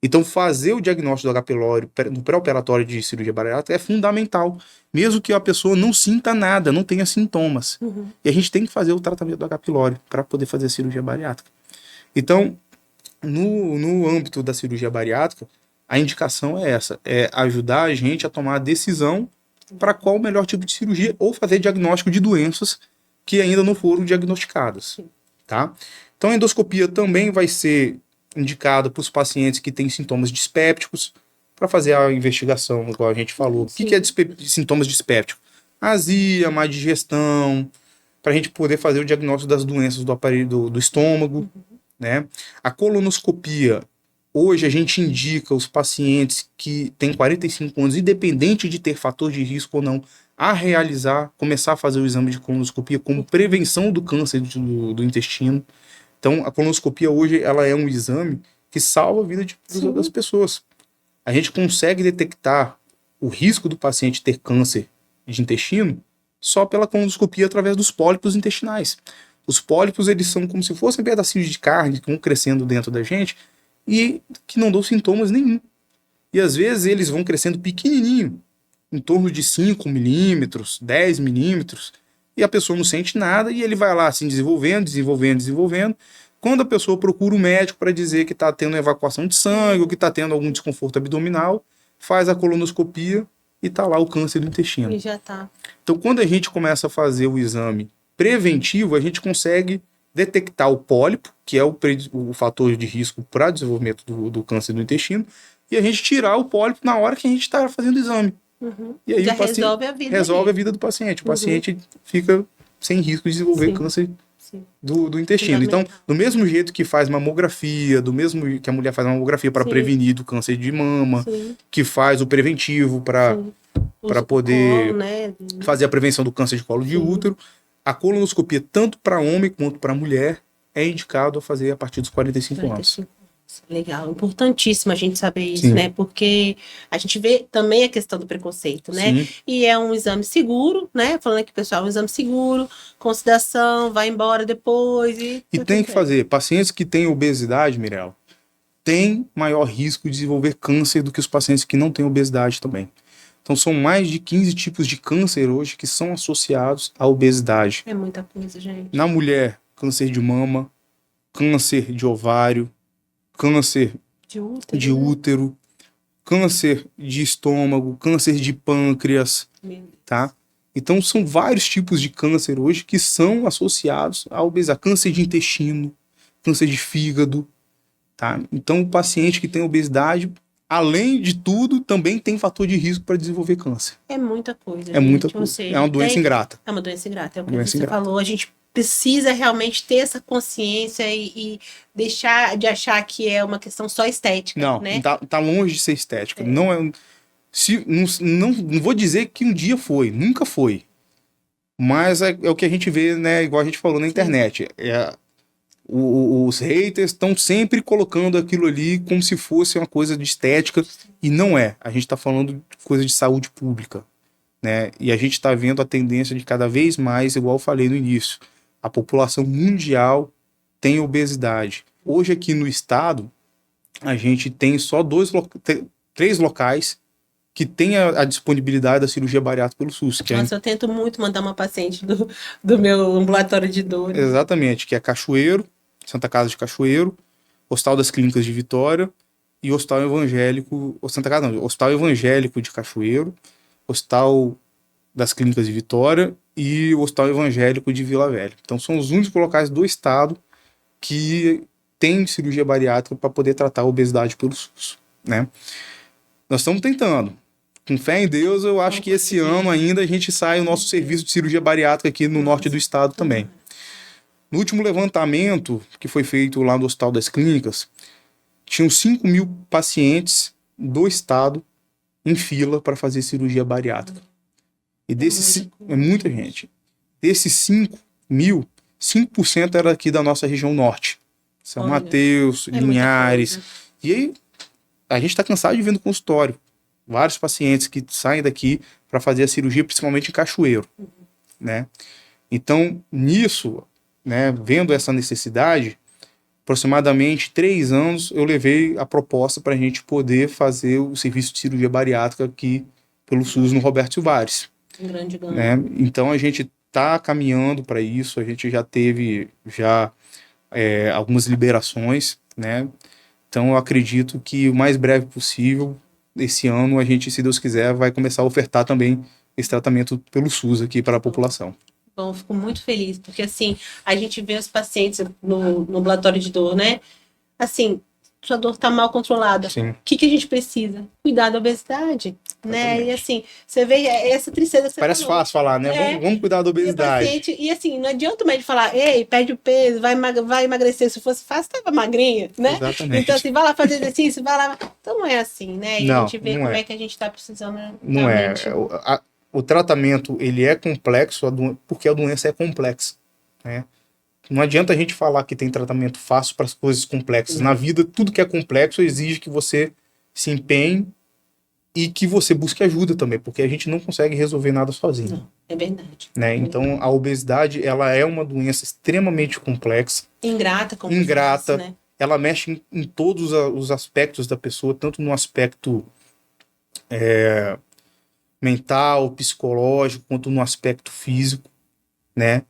Então, fazer o diagnóstico do H. pylori no pré-operatório de cirurgia bariátrica é fundamental, mesmo que a pessoa não sinta nada, não tenha sintomas. E a gente tem que fazer o tratamento do H. pylori para poder fazer a cirurgia bariátrica. Então, no âmbito da cirurgia bariátrica, a indicação é essa, é ajudar a gente a tomar a decisão para qual o melhor tipo de cirurgia ou fazer diagnóstico de doenças que ainda não foram diagnosticadas, tá? Então, a endoscopia também vai ser indicada para os pacientes que têm sintomas dispépticos, para fazer a investigação, igual a gente falou. O que é sintomas dispépticos? Azia, má digestão, para a gente poder fazer o diagnóstico das doenças do aparelho do estômago, né? A colonoscopia, hoje a gente indica os pacientes que têm 45 anos, independente de ter fator de risco ou não, a começar a fazer o exame de colonoscopia como prevenção do câncer do intestino. Então, a colonoscopia hoje ela é um exame que salva a vida das pessoas. A gente consegue detectar o risco do paciente ter câncer de intestino só pela colonoscopia através dos pólipos intestinais. Os pólipos, eles são como se fossem pedacinhos de carne que vão crescendo dentro da gente e que não dão sintomas nenhum. E às vezes eles vão crescendo pequenininho, em torno de 5 milímetros, 10 milímetros, e a pessoa não sente nada e ele vai lá assim desenvolvendo. Quando a pessoa procura um médico para dizer que está tendo evacuação de sangue ou que está tendo algum desconforto abdominal, faz a colonoscopia e está lá o câncer do intestino. E já tá. Então, quando a gente começa a fazer o exame preventivo, a gente consegue detectar o pólipo, que é o fator de risco para desenvolvimento do câncer do intestino, e a gente tirar o pólipo na hora que a gente está fazendo o exame. E aí já o paciente resolve a vida do paciente. O paciente fica sem risco de desenvolver câncer do intestino. Então, do mesmo jeito que faz mamografia, do mesmo que a mulher faz mamografia para prevenir do câncer de mama, que faz o preventivo para poder fazer a prevenção do câncer de colo de útero, a colonoscopia, tanto para homem quanto para mulher, é indicado a fazer a partir dos 45 anos. Legal, importantíssimo a gente saber isso, né? Porque a gente vê também a questão do preconceito, né? E é um exame seguro, né? Falando aqui, pessoal, um exame seguro, com sedação, vai embora depois e tem que fazer. Pacientes que têm obesidade, Mirella, têm maior risco de desenvolver câncer do que os pacientes que não têm obesidade também. Então, são mais de 15 tipos de câncer hoje que são associados à obesidade. É muita coisa, gente. Na mulher, câncer de mama, câncer de ovário, câncer de útero, câncer de estômago, câncer de pâncreas, tá? Então, são vários tipos de câncer hoje que são associados à obesidade. Câncer de intestino, câncer de fígado, tá? Então, o paciente que tem obesidade, além de tudo, também tem fator de risco para desenvolver câncer. É muita coisa. É muita coisa. É uma doença ingrata. É uma doença ingrata, é o que você falou. A gente precisa realmente ter essa consciência e deixar de achar que é uma questão só estética. Não, né? tá longe de ser estética. Não é. Não vou dizer que um dia foi, nunca foi. Mas é o que a gente vê, né? Igual a gente falou na internet. Os haters estão sempre colocando aquilo ali como se fosse uma coisa de estética, e não é. A gente está falando de coisa de saúde pública, né? E a gente está vendo a tendência de cada vez mais, igual eu falei no início, a população mundial tem obesidade. Hoje aqui no estado, a gente tem só 3 locais que tem a disponibilidade da cirurgia bariátrica pelo SUS. Nossa, eu tento muito mandar uma paciente do meu ambulatório de dores. Exatamente, que é Cachoeiro, Santa Casa de Cachoeiro, Hospital das Clínicas de Vitória e Hospital Evangélico, Hospital Evangélico de Cachoeiro, Hospital das Clínicas de Vitória e o Hospital Evangélico de Vila Velha. Então são os únicos locais do estado que tem cirurgia bariátrica para poder tratar a obesidade pelo SUS, né? Nós estamos tentando. Com fé em Deus, eu acho que esse ano ainda a gente sai o nosso serviço de cirurgia bariátrica aqui no norte do estado também. No último levantamento que foi feito lá no Hospital das Clínicas, tinham 5.000 pacientes do estado em fila para fazer cirurgia bariátrica. E desses, é muita gente. Desses 5.000, 5% era aqui da nossa região norte. São Mateus, Linhares. E aí, a gente está cansado de ver no consultório vários pacientes que saem daqui para fazer a cirurgia, principalmente em Cachoeiro, né? Então, nisso, né, vendo essa necessidade, aproximadamente 3 anos eu levei a proposta para a gente poder fazer o serviço de cirurgia bariátrica aqui pelo SUS no Roberto Silvares. Um grande ganho. Né? Então a gente está caminhando para isso, a gente já teve algumas liberações, né? Então eu acredito que o mais breve possível, esse ano, a gente, se Deus quiser, vai começar a ofertar também esse tratamento pelo SUS aqui para a população. Bom, fico muito feliz, porque assim, a gente vê os pacientes no ambulatório de dor, né? Assim, sua dor está mal controlada. Sim. O que a gente precisa? Cuidar da obesidade, né? E assim, você vê essa tristeza que você Parece falou. fácil falar, né? Vamos cuidar da obesidade. E assim, não adianta o médico falar, ei, perde o peso, vai emagrecer. Se fosse fácil, tava magrinha, né? Exatamente. Então, assim, vai lá fazer exercício, vai lá. Então não é assim, né? E não, a gente vê como é que a gente está precisando. Não realmente. O tratamento, ele é complexo, porque a doença é complexa, né? Não adianta a gente falar que tem tratamento fácil para as coisas complexas. Na vida, tudo que é complexo exige que você se empenhe e que você busque ajuda também, porque a gente não consegue resolver nada sozinho. Não, é verdade. Né? Então, a obesidade, ela é uma doença extremamente complexa. Ingrata, como ingrata. Disse, né? Ela mexe em todos os aspectos da pessoa, tanto no aspecto mental, psicológico, quanto no aspecto físico, né?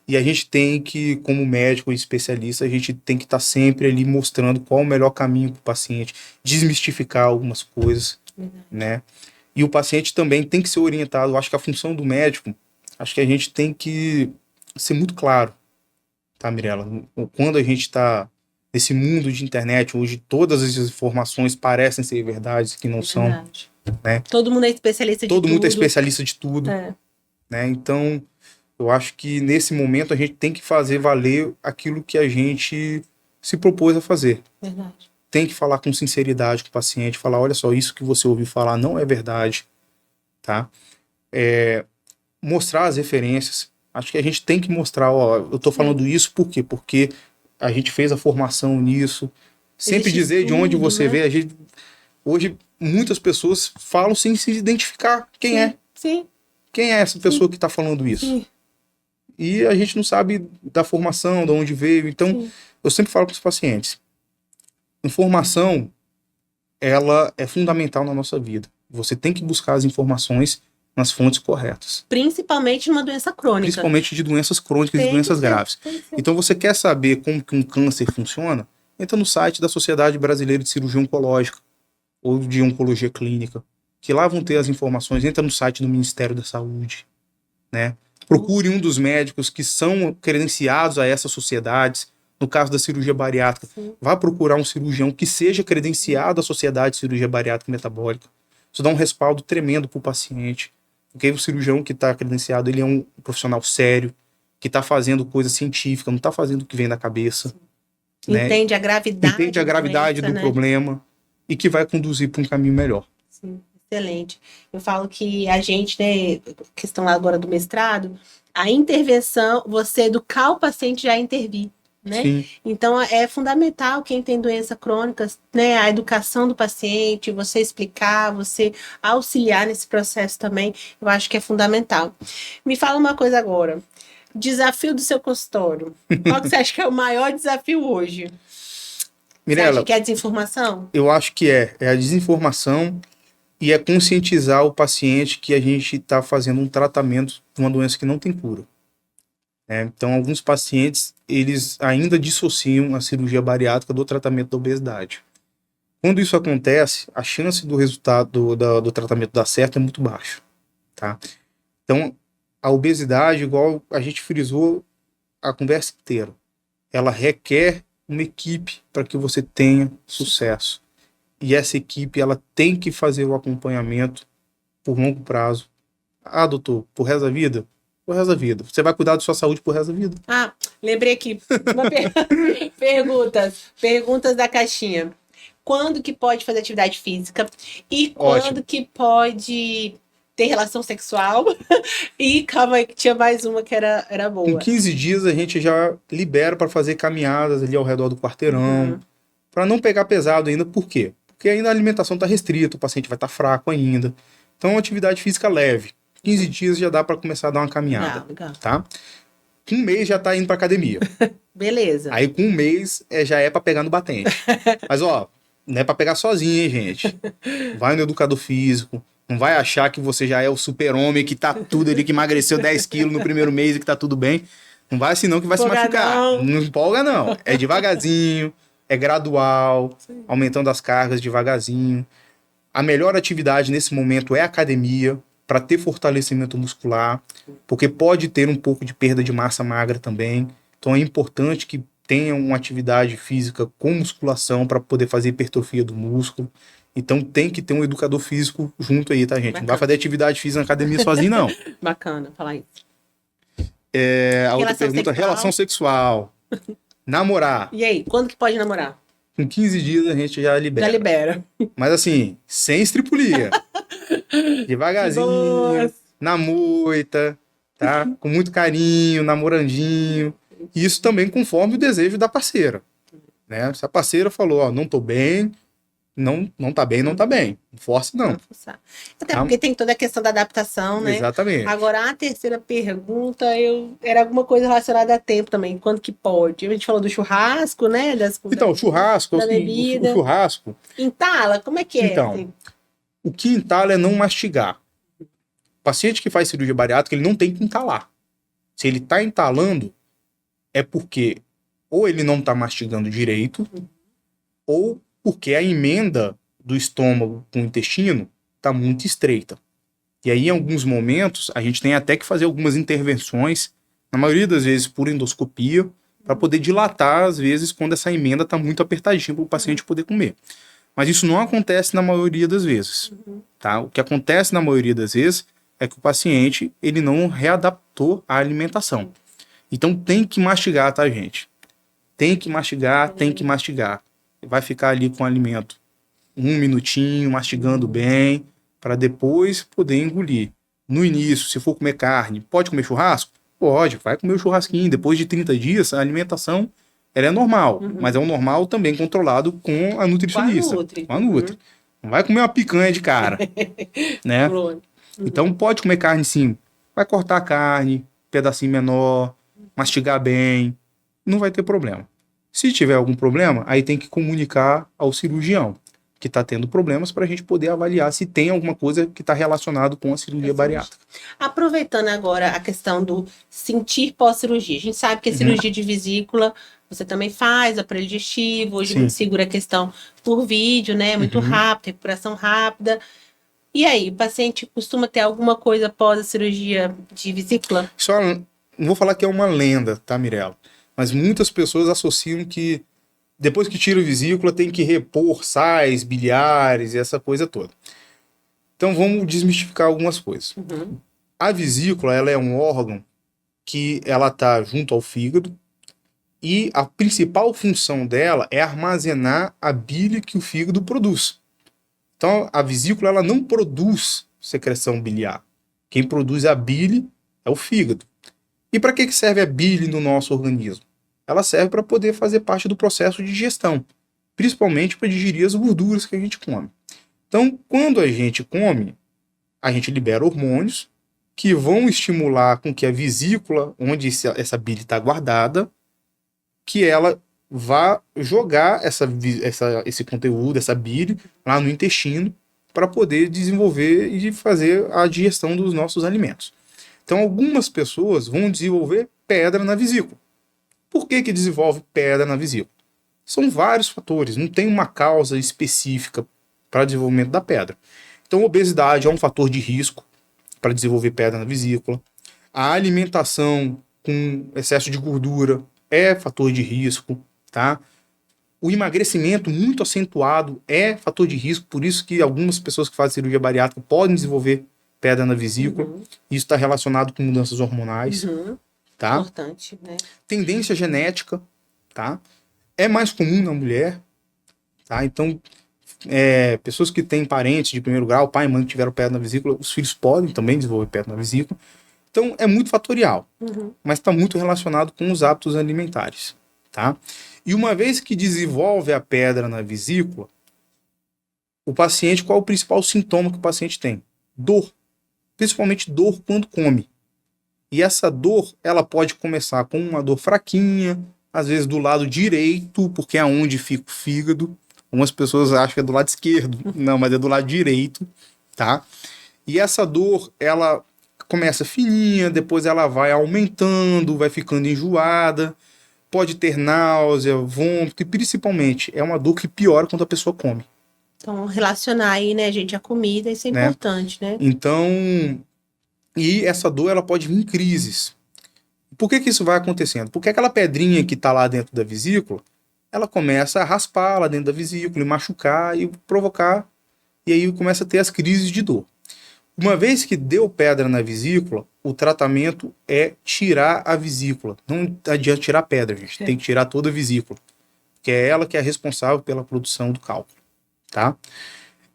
E a gente tem que, como médico e especialista, a gente tem que estar sempre ali mostrando qual o melhor caminho para o paciente, desmistificar algumas coisas, né? E o paciente também tem que ser orientado. Eu acho que a função do médico, acho que a gente tem que ser muito claro, tá, Mirella? Quando a gente está nesse mundo de internet, hoje todas as informações parecem ser verdades, que não são. Né? Todo mundo é especialista de tudo. Todo mundo é especialista de tudo. Né? Então, eu acho que nesse momento a gente tem que fazer valer aquilo que a gente se propôs a fazer. Verdade. Tem que falar com sinceridade com o paciente, falar, olha só, isso que você ouviu falar não é verdade, tá? Mostrar as referências. Acho que a gente tem que mostrar, ó, eu tô falando isso por quê? Porque a gente fez a formação nisso. Sempre Existe dizer de onde você né? vê. Hoje, muitas pessoas falam sem se identificar quem é. Sim. Quem é essa pessoa que está falando isso? Sim. E a gente não sabe da formação, de onde veio. Então, eu sempre falo para os pacientes, informação, ela é fundamental na nossa vida. Você tem que buscar as informações nas fontes corretas. Principalmente numa doença crônica. Principalmente de doenças crônicas e doenças graves. Então, você quer saber como que um câncer funciona? Entra no site da Sociedade Brasileira de Cirurgia Oncológica ou de Oncologia Clínica, que lá vão ter as informações. Entra no site do Ministério da Saúde, né? Procure um dos médicos que são credenciados a essas sociedades. No caso da cirurgia bariátrica, vá procurar um cirurgião que seja credenciado à Sociedade de Cirurgia Bariátrica e Metabólica. Isso dá um respaldo tremendo para o paciente. Porque o cirurgião que está credenciado, ele é um profissional sério, que está fazendo coisa científica, não está fazendo o que vem da cabeça. Né? Entende a gravidade. Entende a gravidade do problema e que vai conduzir para um caminho melhor. Sim, excelente. Eu falo que a gente, né, questão lá agora do mestrado, a intervenção, você educar o paciente já intervir. Né? Sim. Então é fundamental quem tem doença crônica, né, a educação do paciente, você explicar, você auxiliar nesse processo também, eu acho que é fundamental. Me fala uma coisa agora, desafio do seu consultório, qual que você acha que é o maior desafio hoje? Mirella, você acha que é a desinformação? Eu acho que é a desinformação e é conscientizar o paciente que a gente está fazendo um tratamento de uma doença que não tem cura. Então, alguns pacientes, eles ainda dissociam a cirurgia bariátrica do tratamento da obesidade. Quando isso acontece, a chance do resultado do tratamento dar certo é muito baixa. Tá? Então, a obesidade, igual a gente frisou a conversa inteira, ela requer uma equipe para que você tenha sucesso. E essa equipe, ela tem que fazer o acompanhamento por longo prazo. Ah, doutor, por resto da vida? Por resto da vida. Você vai cuidar da sua saúde por resto da vida. Ah, lembrei aqui. Perguntas da caixinha. Quando que pode fazer atividade física? E quando que pode ter relação sexual? E calma aí, que tinha mais uma que era boa. Com 15 dias a gente já libera para fazer caminhadas ali ao redor do quarteirão. Para não pegar pesado ainda. Por quê? Porque ainda a alimentação está restrita, o paciente vai estar fraco ainda. Então, atividade física leve. 15 dias já dá para começar a dar uma caminhada. Legal. Tá? com um mês já tá indo pra academia. Beleza. Aí com um mês já é pra pegar no batente. Mas ó, não é pra pegar sozinho, hein, gente? Vai no educador físico. Não vai achar que você já é o super-homem, que tá tudo ali, que emagreceu 10 quilos no primeiro mês e que tá tudo bem. Não vai assim não, que vai se machucar. Não empolga não. É devagarzinho, é gradual, aumentando as cargas devagarzinho. A melhor atividade nesse momento é a academia, para ter fortalecimento muscular, porque pode ter um pouco de perda de massa magra também. Então é importante que tenha uma atividade física com musculação para poder fazer hipertrofia do músculo. Então tem que ter um educador físico junto aí, tá, gente? Bacana. Não vai fazer atividade física na academia sozinho, não. Bacana, falar isso. A outra pergunta, relação sexual. Namorar. E aí, quando que pode namorar? Com 15 dias a gente já libera. Já libera. Mas assim, sem estripulia. Devagarzinho, na moita, tá? Com muito carinho, namorandinho. E isso também conforme o desejo da parceira. Né? Se a parceira falou, ó, não tô bem, não tá bem, não tá bem. Não force, não. Até porque tem toda a questão da adaptação, né? Exatamente. Agora, a terceira pergunta, era alguma coisa relacionada a tempo também. Quando que pode? A gente falou do churrasco, né? Então, o churrasco, da bebida. O churrasco... Entala, como é que é? Então, assim? O que entala é não mastigar. O paciente que faz cirurgia bariátrica, ele não tem que entalar. Se ele tá entalando, é porque ou ele não tá mastigando direito, ou porque a emenda do estômago com o intestino tá muito estreita. E aí, em alguns momentos, a gente tem até que fazer algumas intervenções, na maioria das vezes por endoscopia, para poder dilatar, às vezes, quando essa emenda tá muito apertadinha para o paciente poder comer. Mas isso não acontece na maioria das vezes. Tá? O que acontece na maioria das vezes é que o paciente ele não readaptou a alimentação. Então tem que mastigar, tá, gente? Tem que mastigar, tem que mastigar. Vai ficar ali com o alimento 1 minutinho, mastigando bem, para depois poder engolir. No início, se for comer carne, pode comer churrasco? Pode, vai comer o churrasquinho. Depois de 30 dias, a alimentação ela é normal, mas é um normal também controlado com a nutricionista. Com a Nutri. Não vai comer uma picanha de cara. Né? Então pode comer carne sim. Vai cortar a carne, pedacinho menor, mastigar bem, não vai ter problema. Se tiver algum problema, aí tem que comunicar ao cirurgião que está tendo problemas para a gente poder avaliar se tem alguma coisa que está relacionado com a cirurgia bariátrica. Aproveitando agora a questão do sentir pós-cirurgia. A gente sabe que a cirurgia de vesícula você também faz, aparelho digestivo, hoje a gente segura a questão por vídeo, né? Muito rápido, recuperação rápida. E aí, o paciente costuma ter alguma coisa após a cirurgia de vesícula? Só, não vou falar que é uma lenda, tá, Mirella? Mas muitas pessoas associam que depois que tira a vesícula tem que repor sais, biliares e essa coisa toda. Então vamos desmistificar algumas coisas. A vesícula ela é um órgão que ela está junto ao fígado e a principal função dela é armazenar a bile que o fígado produz. Então a vesícula ela não produz secreção biliar. Quem produz a bile é o fígado. E para que serve a bile no nosso organismo? Ela serve para poder fazer parte do processo de digestão, principalmente para digerir as gorduras que a gente come. Então, quando a gente come, a gente libera hormônios que vão estimular com que a vesícula, onde essa bile está guardada, que ela vá jogar esse conteúdo, essa bile, lá no intestino, para poder desenvolver e fazer a digestão dos nossos alimentos. Então, algumas pessoas vão desenvolver pedra na vesícula. Por que desenvolve pedra na vesícula? São vários fatores, não tem uma causa específica para o desenvolvimento da pedra. Então, obesidade é um fator de risco para desenvolver pedra na vesícula. A alimentação com excesso de gordura é fator de risco, tá? O emagrecimento muito acentuado é fator de risco, por isso que algumas pessoas que fazem cirurgia bariátrica podem desenvolver pedra na vesícula. Isso está relacionado com mudanças hormonais. Tá? Importante, né? Tendência genética, tá? É mais comum na mulher, tá? Então, pessoas que têm parentes de primeiro grau, pai e mãe que tiveram pedra na vesícula, os filhos podem também desenvolver pedra na vesícula. Então, é muito fatorial, mas está muito relacionado com os hábitos alimentares, tá? E uma vez que desenvolve a pedra na vesícula, o paciente, qual é o principal sintoma que o paciente tem? Dor. Principalmente dor quando come. E essa dor, ela pode começar com uma dor fraquinha, às vezes do lado direito, porque é onde fica o fígado. Algumas pessoas acham que é do lado esquerdo. Não, mas é do lado direito, tá? E essa dor, ela começa fininha, depois ela vai aumentando, vai ficando enjoada, pode ter náusea, vômito, e principalmente é uma dor que piora quando a pessoa come, Então, relacionar aí, né, gente, a comida, isso é né? importante, né? Então, e essa dor, ela pode vir em crises. Por que que isso vai acontecendo? Porque aquela pedrinha que está lá dentro da vesícula, ela começa a raspar lá dentro da vesícula, e machucar e provocar, e aí começa a ter as crises de dor. Uma vez que deu pedra na vesícula, o tratamento é tirar a vesícula. Não adianta tirar a pedra, gente. Tem que tirar toda a vesícula, que é ela que é responsável pela produção do cálculo, tá?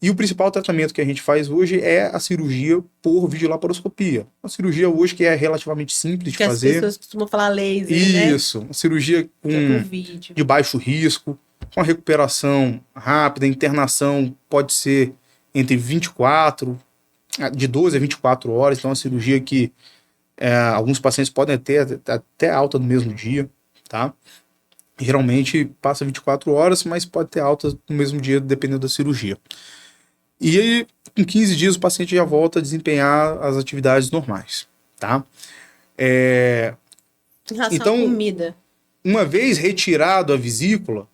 E o principal tratamento que a gente faz hoje é a cirurgia por videolaparoscopia. Uma cirurgia hoje que é relativamente simples de Que as fazer. pessoas costumam falar laser, né? Isso, uma cirurgia Que é por vídeo. de baixo risco, com a recuperação rápida, a internação pode ser entre 24, de 12 a 24 horas, então é uma cirurgia que alguns pacientes podem ter até alta no mesmo dia, tá? Geralmente passa 24 horas, mas pode ter alta no mesmo dia, dependendo da cirurgia. E aí, em 15 dias, o paciente já volta a desempenhar as atividades normais, tá? Em relação Então, à comida. uma vez retirado a vesícula,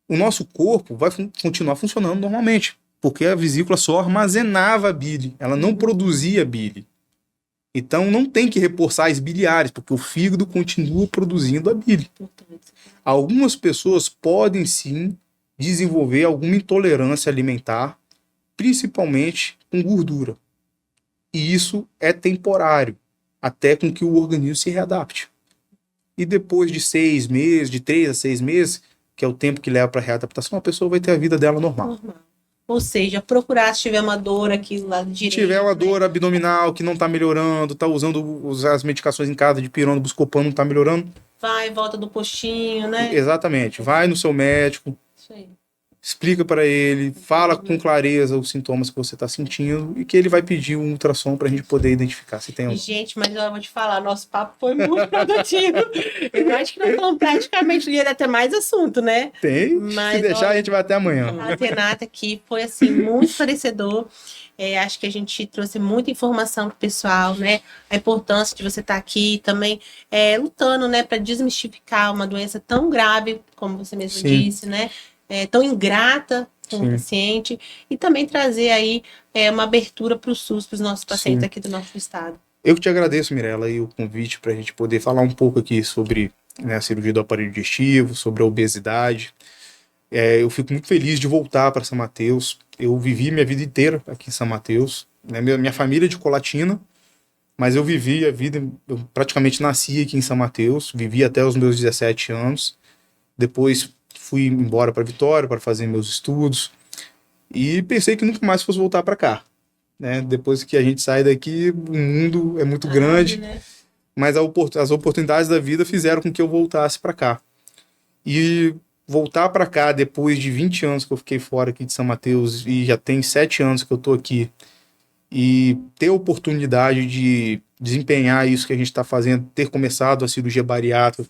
o nosso corpo vai continuar funcionando normalmente, porque a vesícula só armazenava a bile, ela não produzia bile. Então não tem que repor sais biliares, porque o fígado continua produzindo a bile. Algumas pessoas podem sim desenvolver alguma intolerância alimentar, principalmente com gordura. E isso é temporário, até com que o organismo se readapte. E depois de 6 meses, de 3 a 6 meses, que é o tempo que leva para a readaptação, a pessoa vai ter a vida dela normal. Ou seja, procurar se tiver uma dor aqui do lado direito. Se tiver uma né? dor abdominal que não está melhorando, está usando as medicações em casa de pirona, buscopan, não está melhorando. Vai, volta do postinho, né? Exatamente. Vai no seu médico, Isso aí. explica para ele, fala com clareza os sintomas que você está sentindo e que ele vai pedir um ultrassom para a gente poder identificar se tem E, algum. gente, mas eu vou te falar, nosso papo foi muito produtivo. Eu acho que nós falamos praticamente, ia até mais assunto, né? Tem. Mas, Se deixar, olha, a gente vai até amanhã. A Renata aqui foi, assim, muito esclarecedor. Acho que a gente trouxe muita informação pro pessoal, né? A importância de você estar aqui também lutando, né? Para desmistificar uma doença tão grave, como você mesmo Sim. disse, né? Tão ingrata com o Sim. paciente. E também trazer aí uma abertura para o SUS, para os nossos pacientes Sim. aqui do nosso estado. Eu que te agradeço, Mirella, aí o convite para a gente poder falar um pouco aqui sobre, né, a cirurgia do aparelho digestivo, sobre a obesidade. Eu fico muito feliz de voltar para São Mateus. Eu vivi minha vida inteira aqui em São Mateus. Né? Minha família é de Colatina, mas eu vivi a vida, eu praticamente nasci aqui em São Mateus, vivi até os meus 17 anos. Depois fui embora para Vitória para fazer meus estudos e pensei que nunca mais fosse voltar para cá. Né? Depois que a gente sai daqui, o mundo é muito grande, né? mas as oportunidades da vida fizeram com que eu voltasse para cá. E voltar para cá depois de 20 anos que eu fiquei fora aqui de São Mateus e já tem 7 anos que eu tô aqui e ter a oportunidade de desempenhar isso que a gente está fazendo, ter começado a cirurgia bariátrica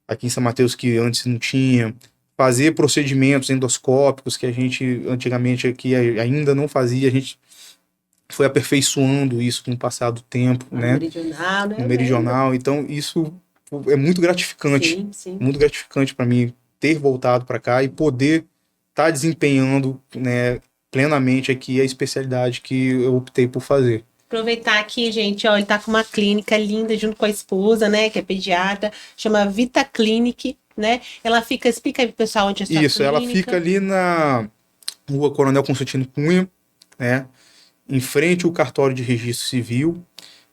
aqui em São Mateus que antes não tinha, fazer procedimentos endoscópicos que a gente antigamente aqui ainda não fazia, a gente foi aperfeiçoando isso com o passar do tempo, né? Meridional, né? No meridional, então isso é muito gratificante, Sim, sim. muito gratificante para mim ter voltado para cá e poder estar desempenhando, né, plenamente aqui a especialidade que eu optei por fazer. Aproveitar aqui, gente, ó, ele tá com uma clínica linda junto com a esposa, né, que é pediatra, chama Vita Clinic, né? Ela fica, explica aí pro pessoal onde é a sua Isso, ela clínica. fica ali na Rua Coronel Constantino Cunha, né, em frente ao cartório de registro civil.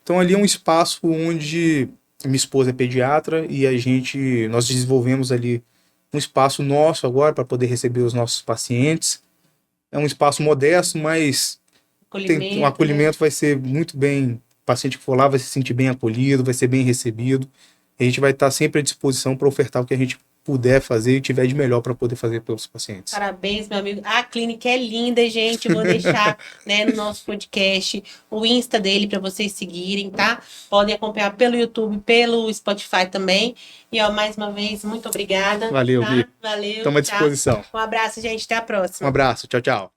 Então ali é um espaço onde minha esposa é pediatra e nós desenvolvemos ali um espaço nosso agora para poder receber os nossos pacientes. É um espaço modesto, mas um acolhimento, vai ser muito bem. O paciente que for lá vai se sentir bem acolhido, vai ser bem recebido. A gente vai estar sempre à disposição para ofertar o que a gente puder fazer e tiver de melhor para poder fazer pelos pacientes. Parabéns, meu amigo. A clínica é linda, gente. Vou deixar, né, no nosso podcast o Insta dele para vocês seguirem, tá? Podem acompanhar pelo YouTube, pelo Spotify também. E, ó, mais uma vez, muito obrigada. Valeu, tá? Bi. Valeu. Estamos à tchau. disposição. Um abraço, gente. Até a próxima. Um abraço. Tchau, tchau.